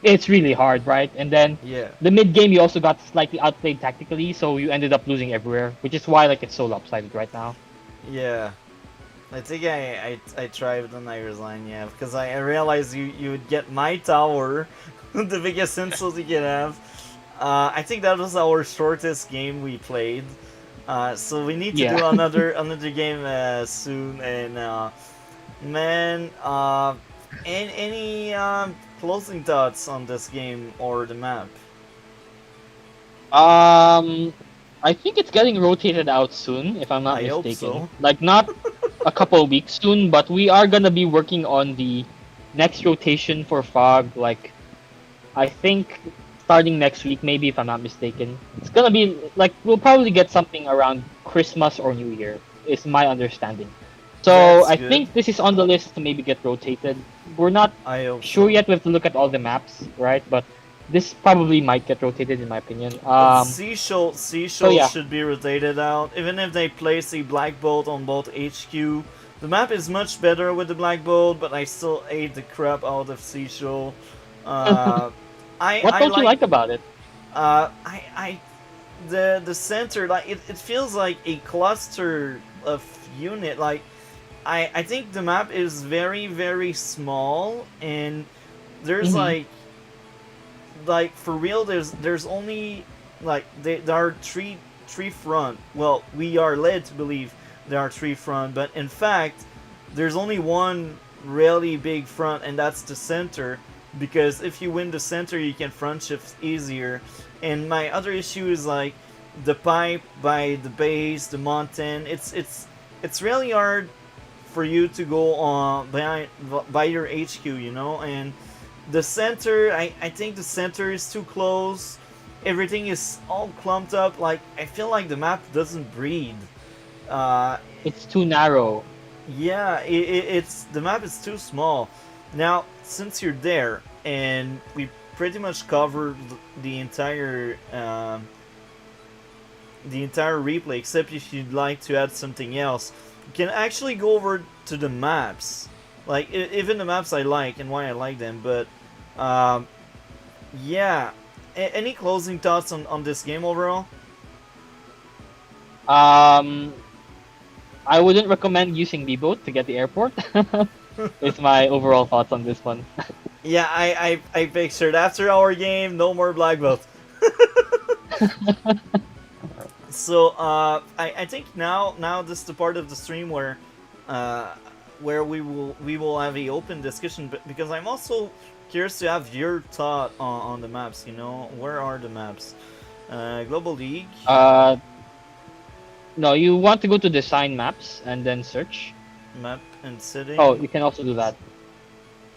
it's really hard, right? And then Yeah. the mid game you also got slightly outplayed tactically, so you ended up losing everywhere, which is why like it's so lopsided right now. Yeah. I think I tried and I resigned, yeah, because I realized you would get my tower, the biggest insult you can have. I think that was our shortest game we played. So we need to do Yeah. another game soon. And man, any closing thoughts on this game or the map? Um, I think it's getting rotated out soon, if I'm not I hope mistaken. so. Like not a couple of weeks soon, but we are gonna be working on the next rotation for fog. Like I think starting next week, maybe if I'm not mistaken. It's gonna be like we'll probably get something around Christmas or New Year, is my understanding. So That's I good. think this is on the list to maybe get rotated. We're not I hope sure so. yet. We have to look at all the maps, right? But this probably might get rotated in my opinion. So Seashell yeah, should be rotated out, even if they place a black bolt on both HQ. The map is much better with the black bolt, but I still hate the crap out of Seashell. Uh, what I don't you like like about it? I the center, like it feels like a cluster of unit. Like I think the map is very small, and there's Mm-hmm. like for real there's only like there are three front. Well, we are led to believe there are three front, but in fact there's only one really big front, and that's the center, because if you win the center you can front shift easier. And my other issue is like the pipe by the base, the mountain. It's really hard for you to go on by your HQ, you know. And the center, I think the center is too close. Everything is all clumped up. Like I feel like the map doesn't breathe. Uh, It's too narrow. yeah, it's the map is too small. Now, since you're there, and we pretty much covered the entire replay, except if you'd like to add something else, you can actually go over to the maps. Like even the maps I like and why I like them. But um, yeah, any closing thoughts on this game overall? Um, I wouldn't recommend using B-boat to get the airport. Is my overall thoughts on this one. Yeah, I pictured after our game, no more black belt. So I think now this is the part of the stream uh, where we will have a open discussion, but because I'm also curious to have your thought on the maps. You know, where are the maps? Global League uh, no, you want to go to design maps and then search. map and Oh, setting. you can also do that.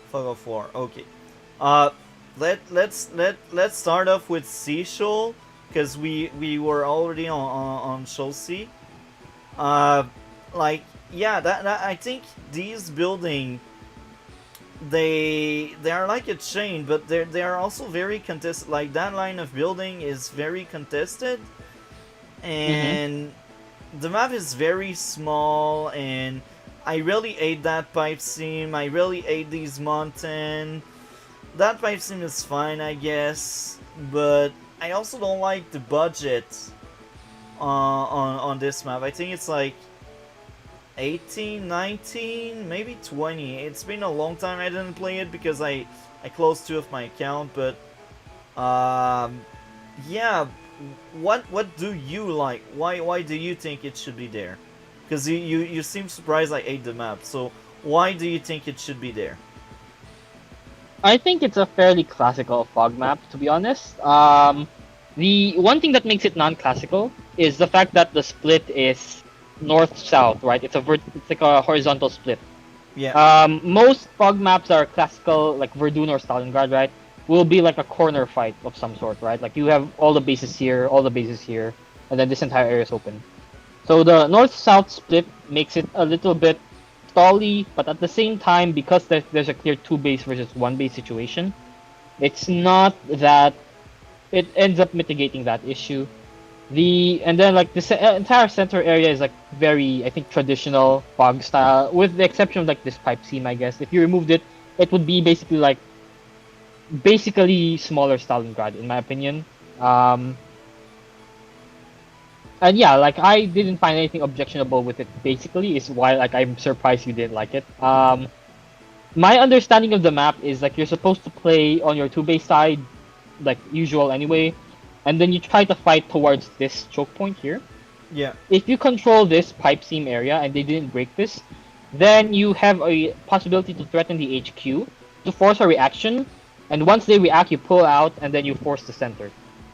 Fog of War. Okay. Uh, let's start off with Seashell, because we were already on Shoal Sea. Uh, like yeah, that I think these building, they are like a chain, but they are also very contested. Like that line of building is very contested, Mm-hmm. and the map is very small, and I really hate that pipe seam. I really hate these mountain. That pipe seam is fine, I guess, but I also don't like the budget on this map. I think it's like 18, 19, maybe 20. It's been a long time I didn't play it because I closed two of my account, but um, yeah. What do you like? Why do you think it should be there? Because you seem surprised I ate the map. So why do you think it should be there? I think it's a fairly classical fog map, to be honest. The one thing that makes it non-classical is the fact that the split is north-south, right? It's like a horizontal split. Yeah, Most fog maps are classical, like Verdun or Stalingrad, right? Will be like a corner fight of some sort, right? Like you have all the bases here, all the bases here, and then this entire area is open. So the north-south split makes it a little bit stally, but at the same time, because there's a clear two base versus one base situation, it's not that it ends up mitigating that issue. And then like entire center area is like very, I think, traditional fog style, with the exception of like this pipe seam. I guess if you removed it, it would be basically smaller Stalingrad in my opinion. Um, and yeah, like I didn't find anything objectionable with it. Basically, is why like I'm surprised you didn't like it. My understanding of the map is like you're supposed to play on your two base side, like usual anyway, and then you try to fight towards this choke point here. yeah, If you control this pipe seam area and they didn't break this, then you have a possibility to threaten the HQ to force a reaction And once they react, you pull out, and then you force the center.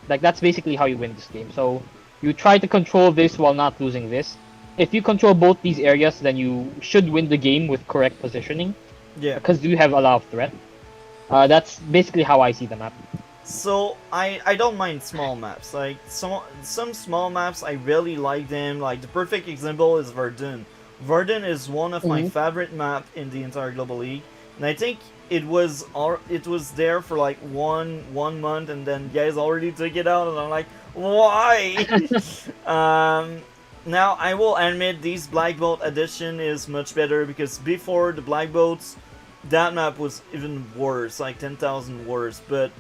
Like that's basically how you win this game. So you try to control this while not losing this. If you control both these areas, then you should win the game with correct positioning Yeah. because you have a lot of threat. That's basically how I see the map. So I don't mind small maps. Like some small maps, I really like them. Like the perfect example is Verdun. Verdun is one of my Mhm. favorite map in the entire Global League, and I think it was there for like one month, and then guys already took it out, and I'm like, why? um, Now I will admit this Black Bolt edition is much better because before the Black Boats, that map was even worse, like 10,000 worse, but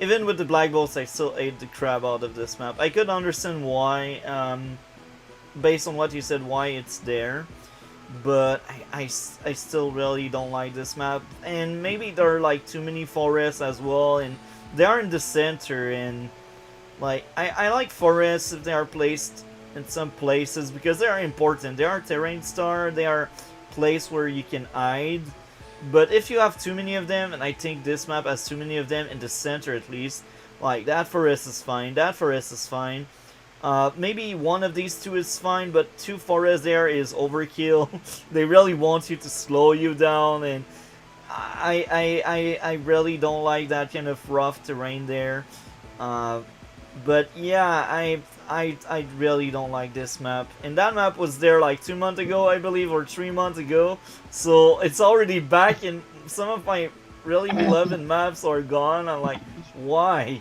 even with the Black Bolts, I still ate the crap out of this map. I could understand why, based on what you said, why it's there, but I still really don't like this map. And maybe there are like too many forests as well, and they are in the center, and like I like forests if they are placed in some places because they are important. They are terrain star, they are place where you can hide. But if you have too many of them, and I think this map has too many of them in the center at least, like that forest is fine, that forest is fine. Maybe one of these two is fine, but two forests there is overkill. They really want you to slow you down, and I really don't like that kind of rough terrain there. Uh, but yeah, I really don't like this map. And that map was there like 2 months ago, I believe, or 3 months ago. So it's already back, and some of my really beloved maps are gone. I'm like, why?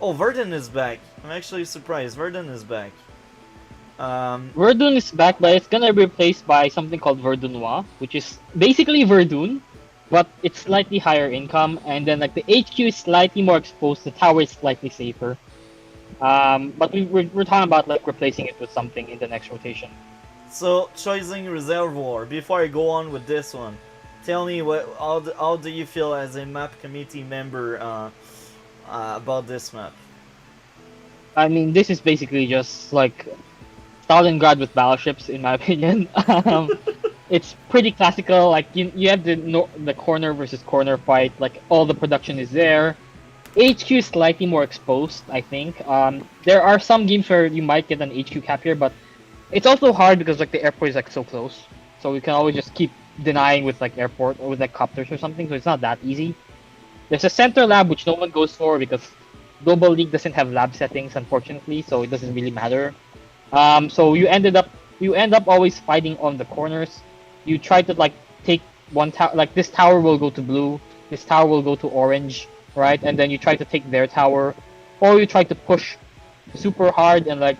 Oh, Verdun is back. I'm actually surprised. Verdun is back. Um, Verdun is back, but it's gonna be replaced by something called Verdunois, which is basically Verdun, but it's slightly higher income, and then like the HQ is slightly more exposed, the tower is slightly safer. But we're talking about like replacing it with something in the next rotation. so choosing Reservoir. Before I go on with this one, tell me how do you feel as a map committee member about this map? I mean, this is basically just like Stalingrad with battleships, in my opinion. It's pretty classical. Like you have the the corner versus corner fight. Like all the production is there. HQ is slightly more exposed, I think. There are some games where you might get an HQ cap here, but it's also hard because like the airport is like so close. So we can always just keep denying with like airport or with like copters or something. So it's not that easy. There's a center lab which no one goes for because Global League doesn't have lab settings, unfortunately, so it doesn't really matter. So you end up always fighting on the corners. You try to like take one tower, like this tower will go to blue, this tower will go to orange, right? And then you try to take their tower, or you try to push super hard and like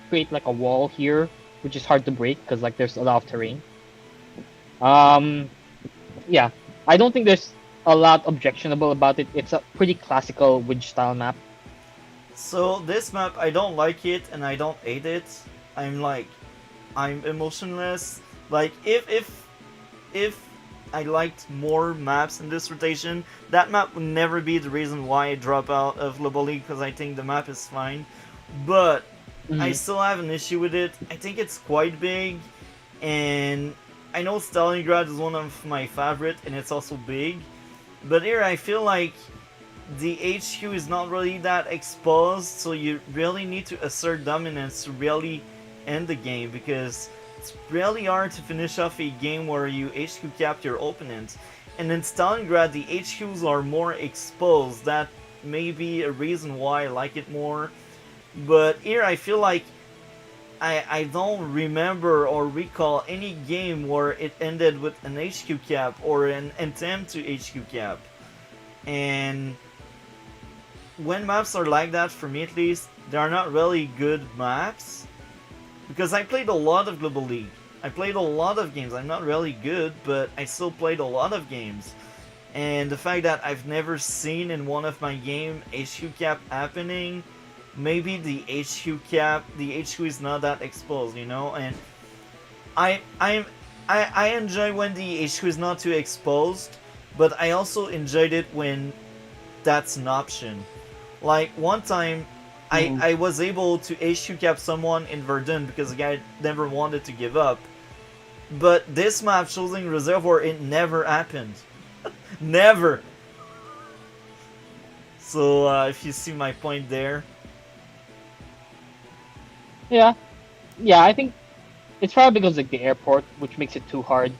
create like a wall here, which is hard to break because like there's a lot of terrain. Um, yeah, I don't think there's a lot objectionable about it. It's a pretty classical Widge style map. So this map, I don't like it and I don't hate it. I'm like, I'm emotionless. Like if I liked more maps in this rotation, that map would never be the reason why I drop out of Global League because I think the map is fine. But I Mhm. still have an issue with it. I think it's quite big, and I know Stalingrad is one of my favorite, and it's also big. But here I feel like the HQ is not really that exposed, so you really need to assert dominance to really end the game because it's really hard to finish off a game where you HQ cap your opponent. And in Stalingrad, the HQs are more exposed. That may be a reason why I like it more. But here I feel like I don't remember or recall any game where it ended with an HQ cap or an attempt to HQ cap. And when maps are like that, for me at least, they are not really good maps. Because I played a lot of Global League. I played a lot of games. I'm not really good, but I still played a lot of games. And the fact that I've never seen in one of my game HQ cap happening, maybe the HQ is not that exposed, you know? And I I'm I enjoy when the HQ is not too exposed, but I also enjoyed it when that's an option. Like one time, Mhm. I was able to HQ cap someone in Verdun because the guy never wanted to give up. But this map choosing Reservoir, it never happened. Never. So if you see my point there, Yeah, yeah. I think it's probably because like the airport, which makes it too hard.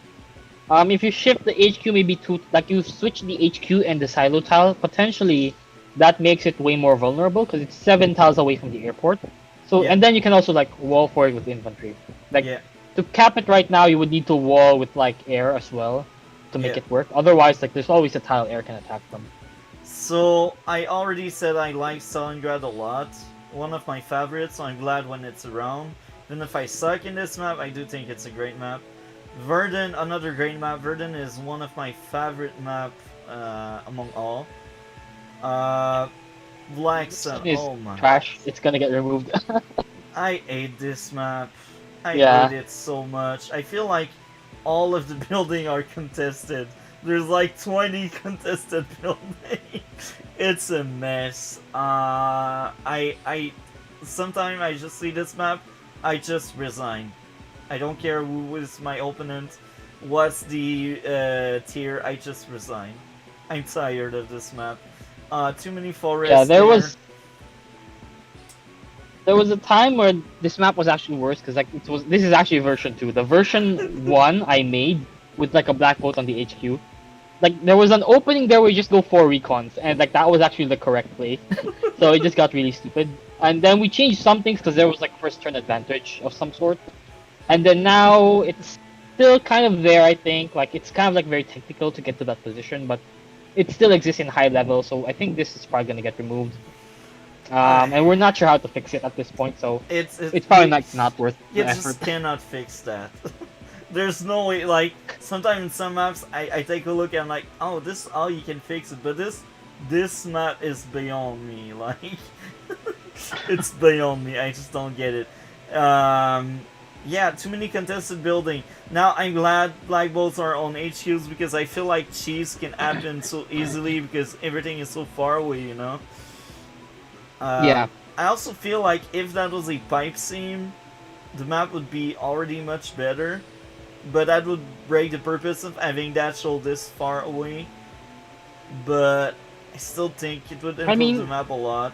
If you shift the HQ maybe to like you switch the HQ and the silo tile, potentially that makes it way more vulnerable because it's 7 tiles away from the airport. So yeah, and then you can also like wall for it with infantry. Like yeah, to cap it right now, you would need to wall with like air as well to make yeah. it work. Otherwise, like there's always a tile air can attack them. So I already said I like Stalingrad a lot. One of my favorites, so I'm glad when it's around. Even if I suck in this map, I do think it's a great map. Verdun, another great map. Verdun is one of my favorite map among all. Black This Sun, one is oh my. trash. It's gonna get removed. I hate this map. I Yeah. hate it so much. I feel like all of the building are contested. There's like 20 contested buildings. It's a mess. I sometimes I just see this map, I just resign. I don't care who is my opponent, what's the tier, I just resign. I'm tired of this map. Too many forests Yeah, there. there was a time where this map was actually worse because like it was this is actually version 2. The version 1 I made with like a black bolt on the HQ. Like there was an opening there where you just go 4 recons and like that was actually the correct play. So it just got really stupid. And then we changed some things because there was like first turn advantage of some sort. And then now it's still kind of there, I think. Like it's kind of like very technical to get to that position, but it still exists in high level, so I think this is probably gonna get removed. And we're not sure how to fix it at this point, so it's probably not worth You the effort. just cannot fix that. There's no way. Like sometimes in some maps, I take a look and I'm like, oh, this is how you can fix it. But this map is beyond me. Like it's beyond me. I just don't get it. Yeah, too many contested building. Now I'm glad black bolts are on HQs because I feel like cheese can happen so easily because everything is so far away. You know. Yeah. I also feel like if that was a pipe seam, the map would be already much better. But that would break the purpose of having that show this far away. But I still think it would improve the map a lot.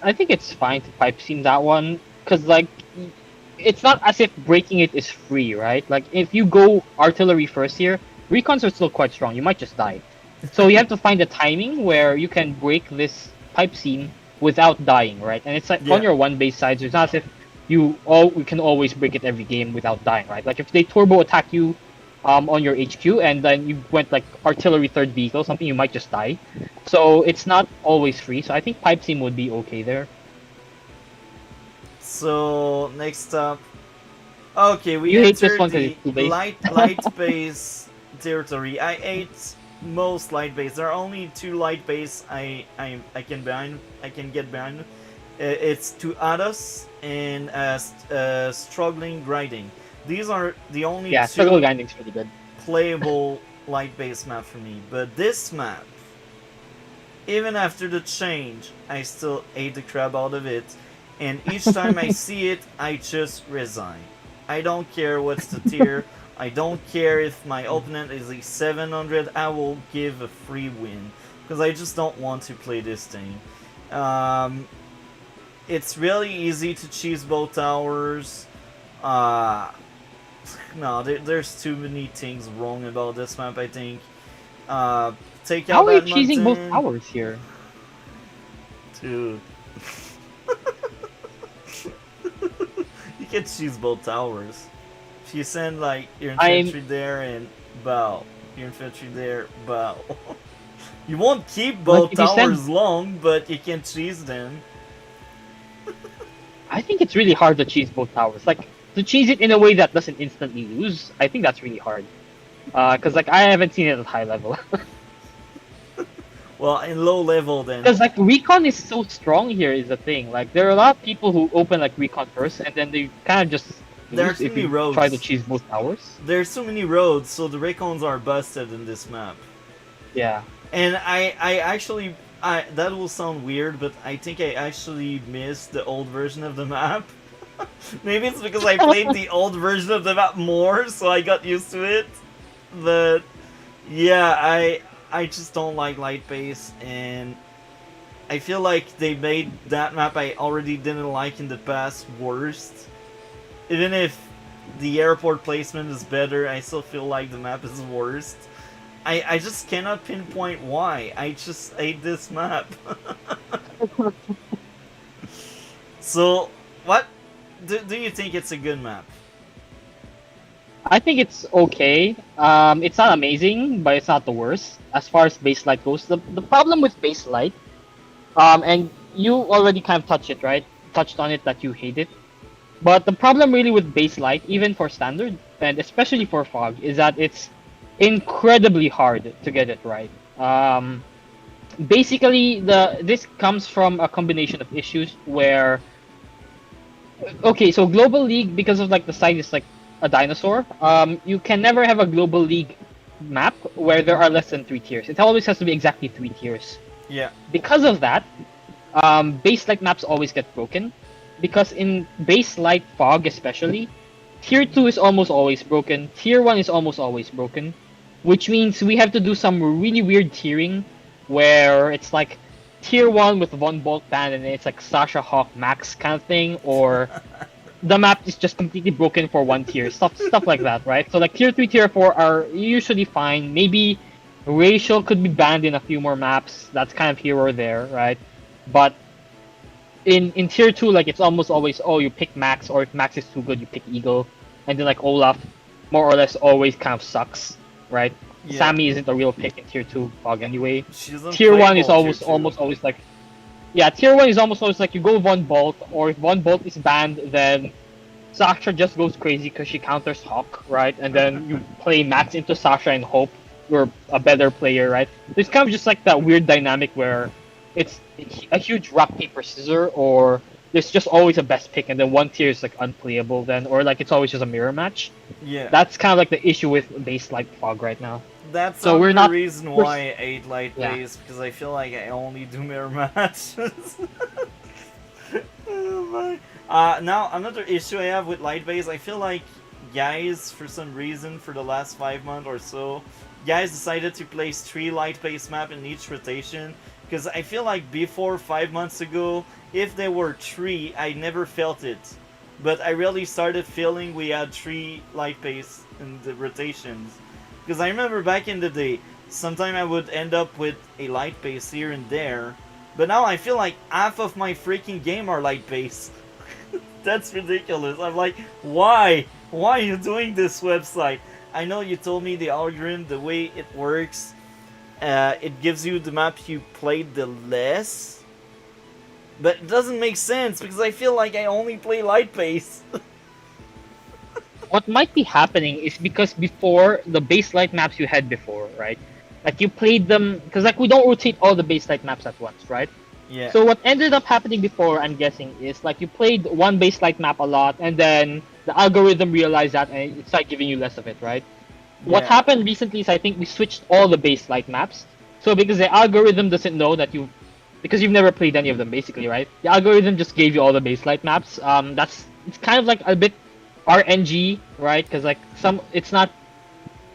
I think it's fine to pipe seam that one, because like it's not as if breaking it is free, right? Like if you go artillery first here, recons are still quite strong. You might just die. So you have to find a timing where you can break this pipe seam without dying, right? And it's like on your one base side, so it's not as if you can always break it every game without dying, right? Like if they turbo attack you on your HQ and then you went like artillery third vehicle, something, you might just die. So it's not always free. So I think pipe seam would be okay there. So next up, okay, we You hate this entered one 'cause the it's too base. light base territory. I hate most light base. There are only 2 light base I can get behind. It's to Ados and struggling grinding. These are the only 2 struggle grinding's pretty good. playable light base map for me. But this map, even after the change, I still hate the crap out of it. And each time I see it, I just resign. I don't care what's the tier. I don't care if my opponent is a 700. I will give a free win because I just don't want to play this thing. It's really easy to cheese both towers. No, there's too many things wrong about this map, I think. Take out How are you that cheesing both mountain. towers here? Dude. You can cheese both towers. If you send like your infantry there and bow, your infantry there, bow. You won't keep both towers long, but you can cheese them. I think it's really hard to cheese both towers. Like to cheese it in a way that doesn't instantly lose. I think that's really hard. Because like I haven't seen it at high level. Well, in low level then. Because like recon is so strong here is the thing. Like there are a lot of people who open like recon first and then they kind of just there are too many roads. Try to cheese both towers. There's so many roads, so the recons are busted in this map. Yeah. And I actually, that will sound weird, but I think I actually missed the old version of the map. Maybe it's because I played the old version of the map more, so I got used to it. But yeah, I just don't like light base, and I feel like they made that map I already didn't like in the past worst. Even if the airport placement is better, I still feel like the map is worst. I just cannot pinpoint why. I just hate this map. So, what do you think it's a good map? I think it's okay. It's not amazing, but it's not the worst as far as base light goes. The problem with base light, and you already kind of touched on it that you hate it. But the problem really with base light, even for standard and especially for fog, is that it's incredibly hard to get it right. Basically, this comes from a combination of issues where, okay, so global league, because of like the site is like a dinosaur, you can never have a global league map where there are less than 3 tiers. It always has to be exactly 3 tiers. Yeah. Because of that, base light maps always get broken. Because in base light fog especially, tier 2 is almost always broken, tier 1 is almost always broken, which means we have to do some really weird tiering where it's like tier 1 with Von Bolt band and it's like Sasha Hawk Max kind of thing, or the map is just completely broken for one tier, stuff like that, right? So like tier 3, tier 4 are usually fine. Maybe racial could be banned in a few more maps, that's kind of here or there, right? But in tier 2, like it's almost always, oh, you pick Max, or if Max is too good, you pick Eagle, and then like Olaf more or less always kind of sucks, right? Yeah. Sammy isn't a real pick in tier 2 fog anyway. She's Tier 1 is unplayable, almost always like, yeah, tier 1 is almost always like you go Von Bolt, or if Von Bolt is banned, then Sasha just goes crazy because she counters Hawk, right? And then you play Max into Sasha and hope you're a better player, right? There's kind of just like that weird dynamic where it's a huge rock paper scissor, or there's just always a best pick and then one tier is like unplayable then, or like it's always just a mirror match. Yeah. That's kind of like the issue with base light fog right now. That's so the reason why I ate light base, because I feel like I only do mirror matches. Oh my. Now another issue I have with light base, I feel like guys, for some reason, for the last 5 months or so, guys decided to place 3 light base map in each rotation. Because I feel like before 5 months ago, if there were 3, I never felt it. But I really started feeling we had 3 light base in the rotations. Because I remember back in the day, sometimes I would end up with a light base here and there. But now I feel like half of my freaking game are light base. That's ridiculous. I'm like, why? Why are you doing this website? I know you told me the algorithm, the way it works, it gives you the map you played the less. But it doesn't make sense because I feel like I only play light base. What might be happening is because before, the base light maps you had before, right? Like you played them, because like we don't rotate all the base light maps at once, right? Yeah. So what ended up happening before, I'm guessing, is like you played one base light map a lot, and then the algorithm realized that and it started giving you less of it, right? Yeah. What happened recently is I think we switched all the base light maps. So because the algorithm doesn't know that because you've never played any of them basically, right? The algorithm just gave you all the base light maps. It's kind of like a bit RNG, right? Because like it's not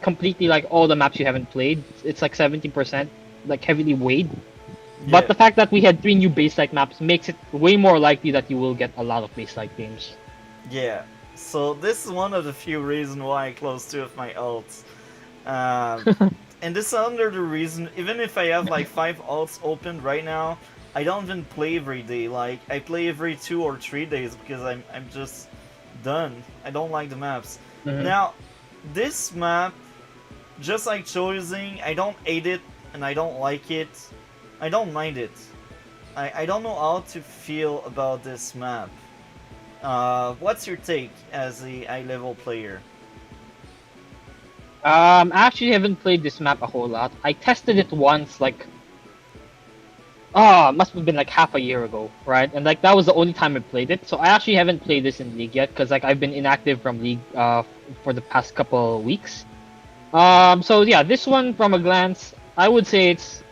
completely like all the maps you haven't played. It's like 70% like heavily weighed. Yeah. But the fact that we had 3 new base light maps makes it way more likely that you will get a lot of base light games. Yeah. So this is one of the few reasons why I closed 2 of my ults. And this is under the reason, even if I have like 5 ults open right now, I don't even play every day. Like I play every 2 or 3 days because I'm just done. I don't like the maps. Mm-hmm. Now, this map, just like choosing, I don't hate it and I don't like it. I don't mind it. I don't know how to feel about this map. What's your take as a high-level player? I actually haven't played this map a whole lot. I tested it once, like, must have been like half a year ago, right? And like that was the only time I played it. So I actually haven't played this in League yet, because like I've been inactive from League for the past couple weeks. So yeah, this one from a glance, I would say it's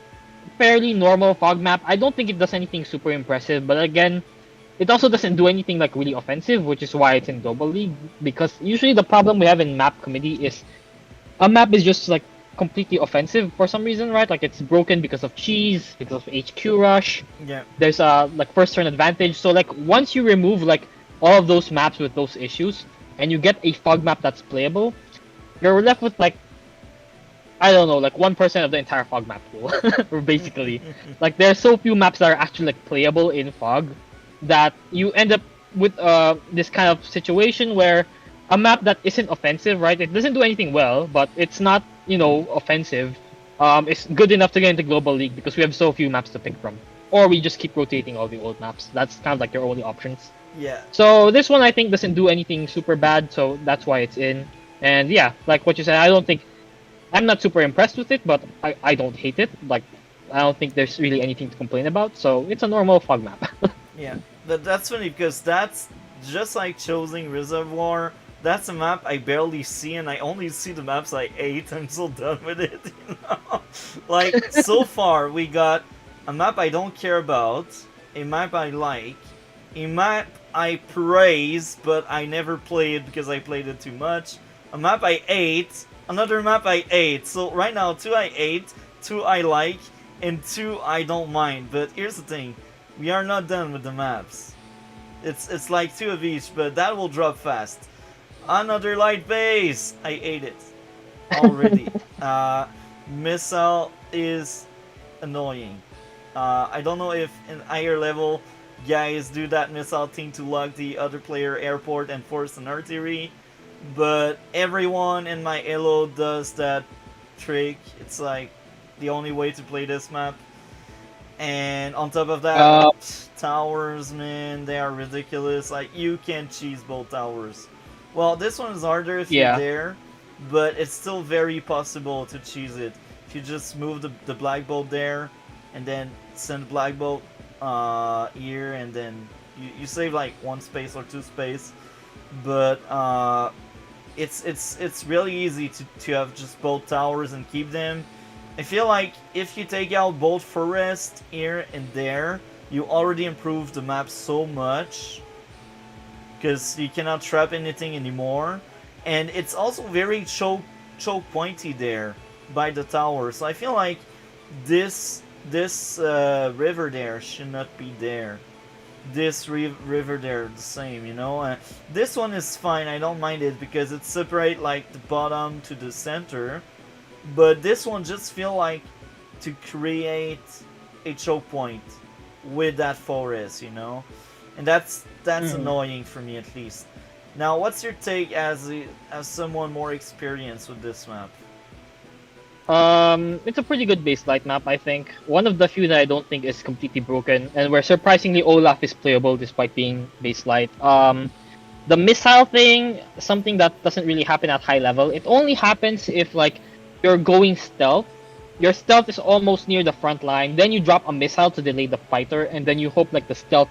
fairly normal fog map. I don't think it does anything super impressive, but again, it also doesn't do anything like really offensive, which is why it's in Global League. Because usually the problem we have in map committee is a map is just like completely offensive for some reason, right? Like it's broken because of cheese, because of HQ rush. Yeah. There's like first turn advantage. So like once you remove like all of those maps with those issues, and you get a fog map that's playable, you're left with like, I don't know, like 1% of the entire fog map pool, basically. Like there are so few maps that are actually like playable in fog that you end up with this kind of situation where a map that isn't offensive, right? It doesn't do anything well, but it's not, you know, offensive. It's good enough to get into Global League because we have so few maps to pick from. Or we just keep rotating all the old maps. That's kind of like your only options. Yeah. So this one I think doesn't do anything super bad, so that's why it's in. And yeah, like what you said, I'm not super impressed with it, but I don't hate it. Like I don't think there's really anything to complain about, so it's a normal fog map. Yeah. That's funny because that's just like choosing Reservoir. That's a map I barely see, and I only see the maps I ate. I'm so done with it, you know? Like, so far, we got a map I don't care about, a map I like, a map I praise, but I never play it because I played it too much, a map I ate, another map I ate. So right now, 2 I ate, 2 I like, and 2 I don't mind. But here's the thing, we are not done with the maps. It's like 2 of each, but that will drop fast. Another light base! I ate it already. Missile is annoying. I don't know if in higher level guys do that missile thing to lock the other player airport and force an artillery, but everyone in my elo does that trick. It's like the only way to play this map. And on top of that, towers, man, they are ridiculous. Like, you can't cheese both towers. Well, this one is harder if you're there, but it's still very possible to cheese it. If you just move the black bolt there, and then send black bolt here, and then you save like 1 space or 2 space. But it's really easy to have just both towers and keep them. I feel like if you take out both forest here and there, you already improved the map so much. Because you cannot trap anything anymore. And it's also very choke pointy there by the tower. So I feel like this river there should not be there. This river there the same, you know. This one is fine, I don't mind it because it separates like the bottom to the center. But this one just feel like to create a choke point with that forest, you know. And that's annoying for me, at least. Now, what's your take as someone more experienced with this map? It's a pretty good base light map, I think. One of the few that I don't think is completely broken, and where surprisingly Olaf is playable despite being base light. The missile thing, something that doesn't really happen at high level. It only happens if like you're going stealth. Your stealth is almost near the front line, then you drop a missile to delay the fighter, and then you hope like the stealth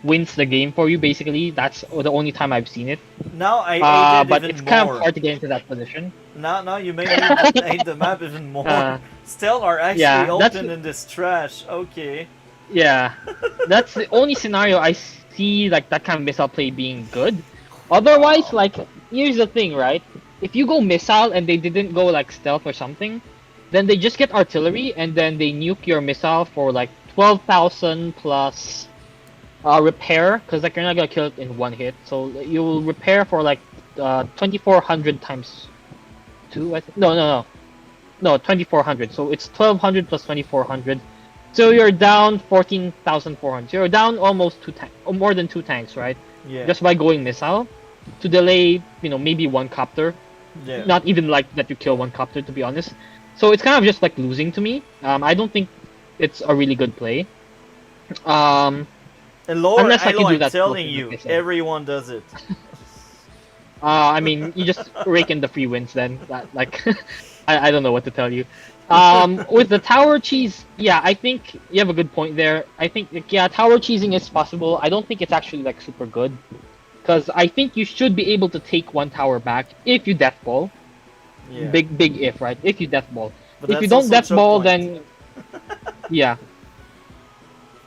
wins the game for you. Basically, that's the only time I've seen it. Now I but it's kind of hard to get into that position. Now you made me hate the map even more. Stealth are actually open in this trash. Okay. Yeah, that's the only scenario I see like that kind of missile play being good. Otherwise, like here's the thing, right? If you go missile and they didn't go like stealth or something, then they just get artillery and then they nuke your missile for like 12,000 plus repair, because like you're not gonna kill it in 1 hit. So you will repair for like 2,400 times 2. I think no 2,400. So it's 1,200 plus 2,400. So you're down 14,400. So you're down almost 2 tanks, or more than 2 tanks, right? Yeah. Just by going missile to delay, you know, maybe 1 copter. Yeah. Not even like that you kill 1 copter, to be honest. So it's kind of just like losing to me. I don't think it's a really good play. And lower unless like, I'm that telling you, everyone does it. I mean, you just rake in the free wins then. That, like, I don't know what to tell you. With the tower cheese, yeah, I think you have a good point there. I think, yeah, tower cheesing is possible. I don't think it's actually like super good. Because I think you should be able to take 1 tower back if you death ball. Yeah. Big if, right? If you death ball. But if you don't death ball, then yeah.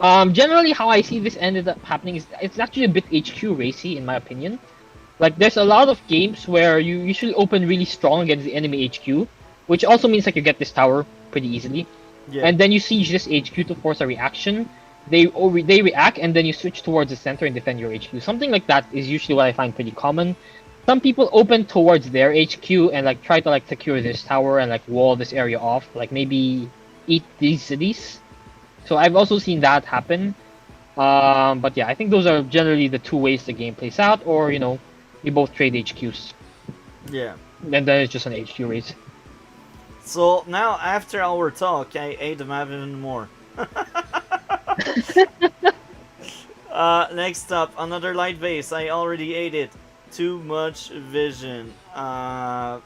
Generally, how I see this ended up happening is it's actually a bit HQ racy, in my opinion. Like, there's a lot of games where you usually open really strong against the enemy HQ, which also means like you get this tower pretty easily. Yeah. And then you siege this HQ to force a reaction. They react, and then you switch towards the center and defend your HQ. Something like that is usually what I find pretty common. Some people open towards their HQ and like try to like secure this tower and like wall this area off, like maybe eat these cities. So I've also seen that happen. But yeah, I think those are generally the two ways the game plays out, or you both trade HQs, Yeah. and then it's just an HQ race. So now, after our talk, I ate the map even more. Next up, another light base. I already ate it. Too much vision. I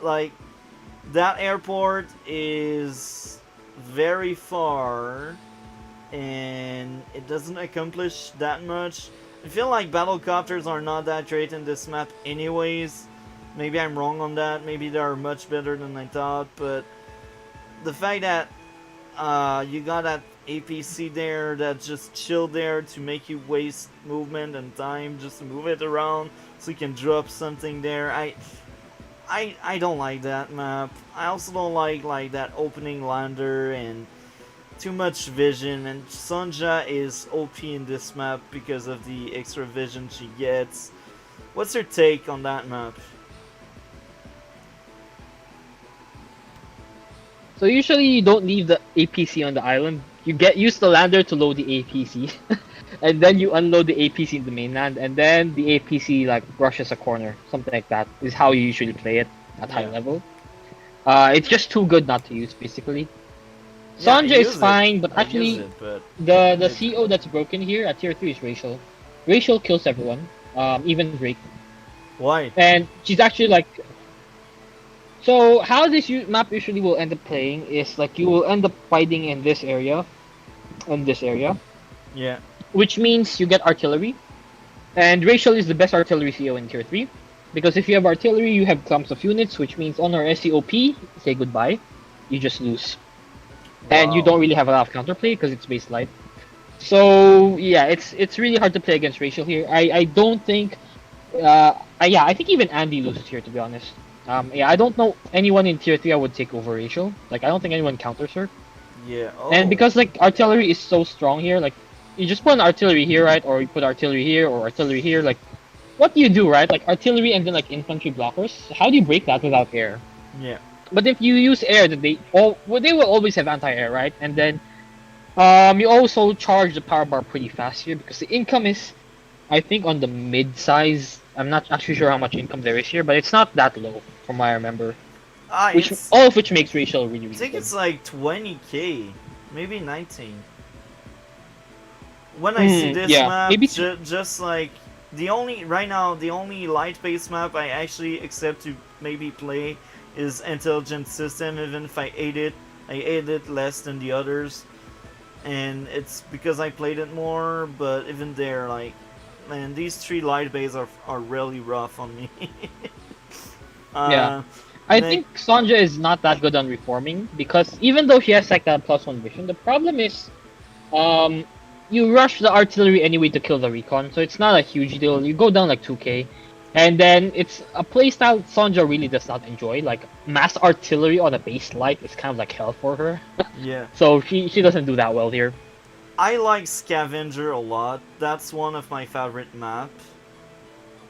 like that airport is very far, and it doesn't accomplish that much. I feel like battlecopters are not that great in this map, anyways. Maybe I'm wrong on that. Maybe they are much better than I thought, but the fact that you got that APC there that just chilled there to make you waste movement and time just to move it around so you can drop something there. I don't like that map. I also don't like that opening lander and too much vision, and Sonja is OP in this map because of the extra vision she gets. What's your take on that map? So usually you don't leave the APC on the island. You use the lander to load the APC, and then you unload the APC in the mainland, and then the APC like rushes a corner. Something like that is how you usually play it at high level. It's just too good not to use, basically. Sonja is fine, but actually the CO that's broken here at tier 3 is Racial. Racial kills everyone, even Drake. Why? And she's actually like. So how this map usually will end up playing is like you will end up fighting in this area, Yeah. which means you get artillery, and Racial is the best artillery CO in tier 3, because if you have artillery, you have clumps of units, which means on our SCOP, say goodbye, you just lose, and you don't really have a lot of counterplay because it's base light. So yeah, it's really hard to play against Racial here. I don't think, I think even Andy loses here, to be honest. I don't know anyone in tier 3 I would take over Rachel. Like, I don't think anyone counters her. Yeah. Oh. And because, like, artillery is so strong here, like, you just put an artillery here, right? Or you put artillery here, or artillery here, like, what do you do, right? Like, artillery and then, like, infantry blockers. How do you break that without air? Yeah. But if you use air, then they will always have anti-air, right? And then, you also charge the power bar pretty fast here, because the income is, I think, on the mid-size. I'm not actually sure how much income there is here, but it's not that low, from what I remember. All of which makes Racial really, really I think good. it's like 20k, maybe 19. When I see this map, maybe just like right now the only light-based map I actually accept to maybe play is Intelligent System. Even if I hate it less than the others, and it's because I played it more. But even there, like. Man, these 3 light bays are really rough on me. I think Sonja is not that good on reforming, because even though she has like that +1 vision, the problem is you rush the artillery anyway to kill the recon, so it's not a huge deal. You go down like 2k, and then it's a playstyle Sonja really does not enjoy. Like, mass artillery on a base light is kind of like hell for her. Yeah. So she doesn't do that well here. I like Scavenger a lot. That's one of my favorite maps.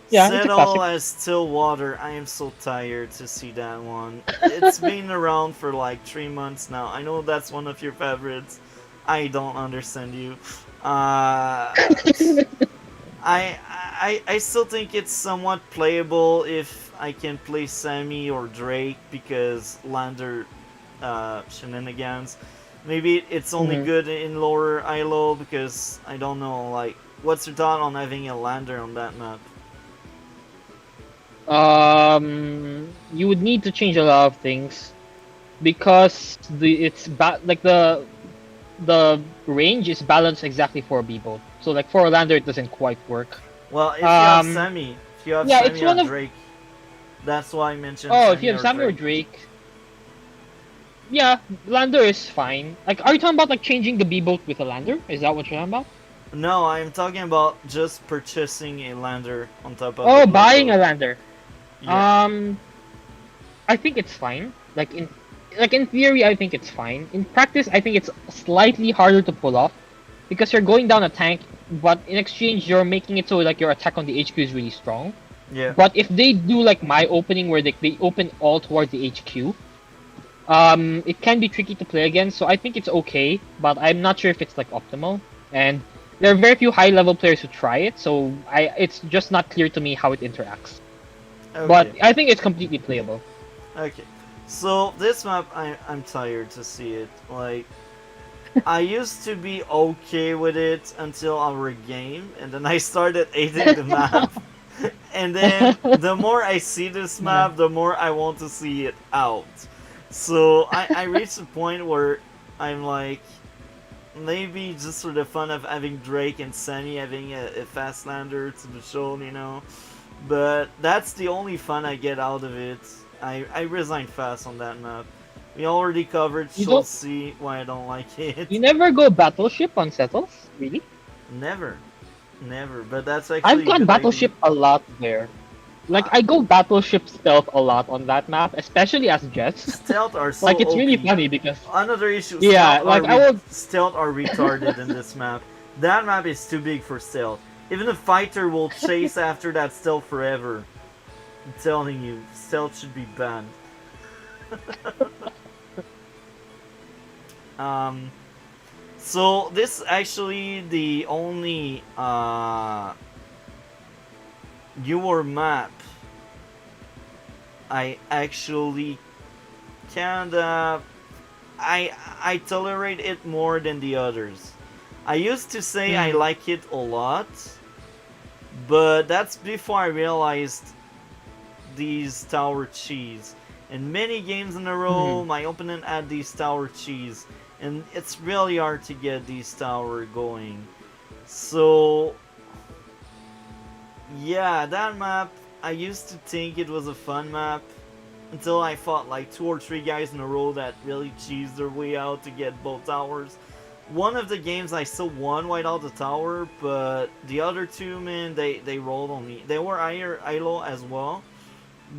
Yeah, Settle as Stillwater. I am so tired to see that one. It's been around for like 3 months now. I know that's one of your favorites. I don't understand you. I still think it's somewhat playable if I can play Sammy or Drake, because Lander shenanigans. Maybe it's only good in lower ILO, because I don't know, like, what's your thought on having a lander on that map? You would need to change a lot of things, because the range is balanced exactly for a B-boat. So like for a lander it doesn't quite work. Well, if you have Sammy, or Drake, that's why I mentioned. Oh, if you have Sammy or Drake. Yeah, lander is fine. Like, are you talking about like changing the B-boat with a lander? Is that what you're talking about? No, I'm talking about just purchasing a lander on top of. Oh, buying a lander. Yeah. I think it's fine. Like in theory, I think it's fine. In practice, I think it's slightly harder to pull off because you're going down a tank, but in exchange, you're making it so like your attack on the HQ is really strong. Yeah. But if they do like my opening where they open all towards the HQ, it can be tricky to play against. So I think it's okay, but I'm not sure if it's like optimal. And there are very few high level players who try it, so it's just not clear to me how it interacts. But Okay. I think it's completely playable. Okay. So this map, I'm tired to see it. Like, I used to be okay with it until our game, and then I started hating the map. And then the more I see this map, the more I want to see it out. So I reached a point where I'm like, maybe just for the fun of having Drake and Sammy having a fast lander to the show, you know. But that's the only fun I get out of it. I resign fast on that map. We already covered You She'll don't. see why I don't like it. You never go battleship on settles, really? Never. Never. But that's actually I've a gone good battleship idea. a lot there. Like I go battleship stealth a lot on that map, especially as Jess. Stealth are so Like it's really OP. funny because Another issue, yeah, like I will. stealth are retarded in this map. That map is too big for stealth. Even a fighter will chase after that stealth forever. I'm telling you, stealth should be banned. um, so this actually the only your map I actually kinda I tolerate it more than the others. I used to say I like it a lot, but that's before I realized these tower cheese. In many games in a row, my opponent had these tower cheese, and it's really hard to get these tower going. So yeah, that map, I used to think it was a fun map until I fought like 2 or 3 guys in a row that really cheesed their way out to get both towers. One of the games I still won white out the tower, but the other two, man, they rolled on me. They were higher ILO as well,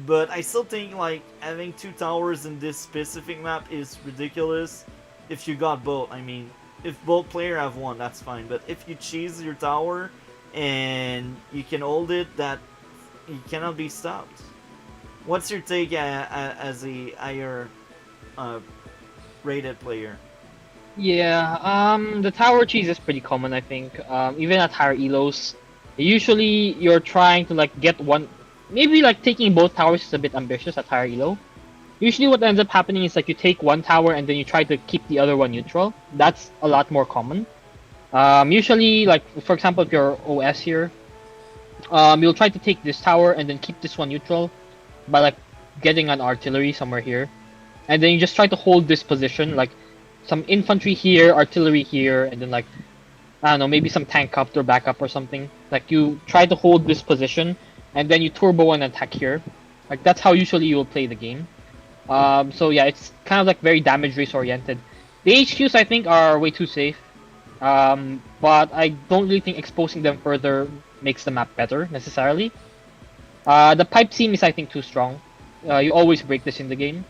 but I still think like having 2 towers in this specific map is ridiculous. If you got both, I mean, if both player have one, that's fine. But if you cheese your tower and you can hold it, that you cannot be stopped. What's your take as a higher uh, rated player? Yeah, the tower cheese is pretty common, I think. Even at higher elos, usually you're trying to like get one. Maybe like taking both towers is a bit ambitious at higher elo. Usually, what ends up happening is like you take one tower and then you try to keep the other one neutral. That's a lot more common. Usually, like for example, if you're OS here, you'll try to take this tower and then keep this one neutral by like getting an artillery somewhere here, and then you just try to hold this position, like some infantry here, artillery here, and then like I don't know, maybe some tank copter backup or something. Like you try to hold this position, and then you turbo and attack here. Like that's how usually you will play the game. So yeah, it's kind of like very damage race oriented. The HQs I think are way too safe, but I don't really think exposing them further makes the map better necessarily. The pipe seam is I think too strong. You always break this in the game.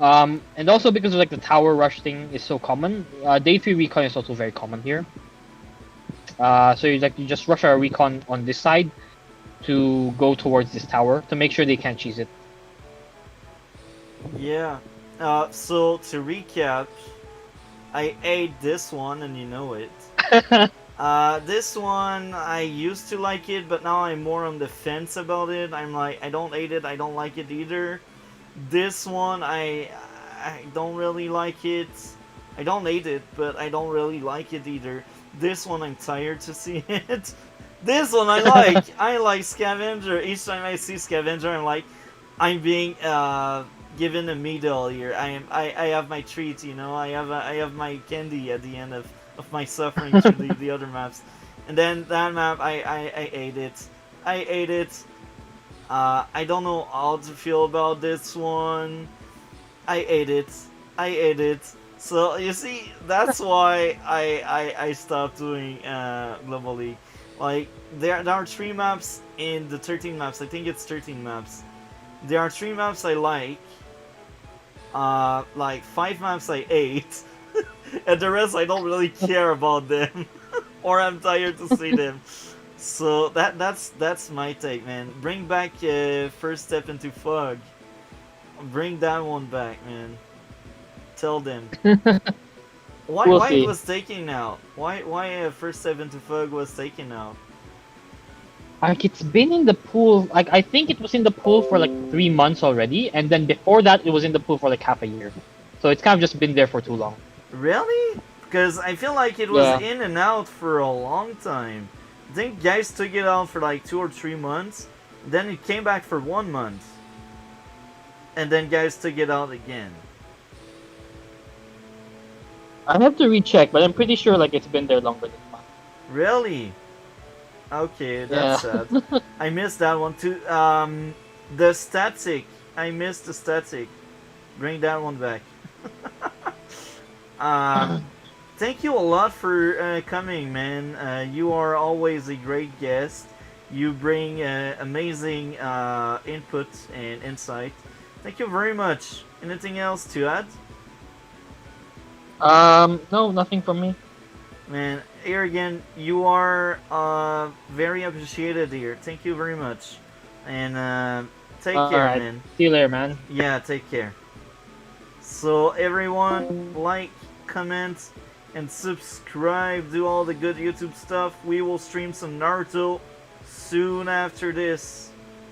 And also because of like the tower rush thing is so common. Day 3 recon is also very common here. So you just rush our recon on this side to go towards this tower to make sure they can't cheese it. Yeah. So to recap, I ate this one and you know it. This one I used to like it, but now I'm more on the fence about it. I'm like, I don't hate it, I don't like it either. This one I don't really like it. I don't hate it, but I don't really like it either. This one I'm tired to see it. This one I like. I like Scavenger. Each time I see Scavenger, I'm like, I'm being given a medal here. I have my treat, you know. I have my candy at the end of my suffering through the other maps. And then that map, I ate it. I ate it. I don't know how to feel about this one. I ate it. I ate it. So you see, that's why I stopped doing Global League. Like there are 3 maps in the 13 maps. I think it's 13 maps. There are 3 maps I like 5 maps I hate, and the rest I don't really care about them, or I'm tired to see them. So that's my take, man. Bring back First Step into Fog. Bring that one back, man. Tell them why We'll it see. was taken out. Why First Step into Fog was taken out. Like it's been in the pool. Like I think it was in the pool for like 3 months already, and then before that, it was in the pool for like half a year. So it's kind of just been there for too long. Really? Because I feel like it was Yeah. in and out for a long time. I think guys took it out for like 2 or 3 months, then it came back for 1 month, and then guys took it out again. I have to recheck, but I'm pretty sure like it's been there longer than a month. Really? Okay, Yeah. that's sad. I missed that one too. The static. I missed the static. Bring that one back. Thank you a lot for coming, man. You are always a great guest. You bring amazing input and insight. Thank you very much. Anything else to add? No, nothing from me. Man, here again, you are very appreciated here. Thank you very much. And take care, Alright. man. See you later, man. Yeah, take care. So everyone, like, comment, and subscribe. Do all the good YouTube stuff. We will stream some Naruto soon after this.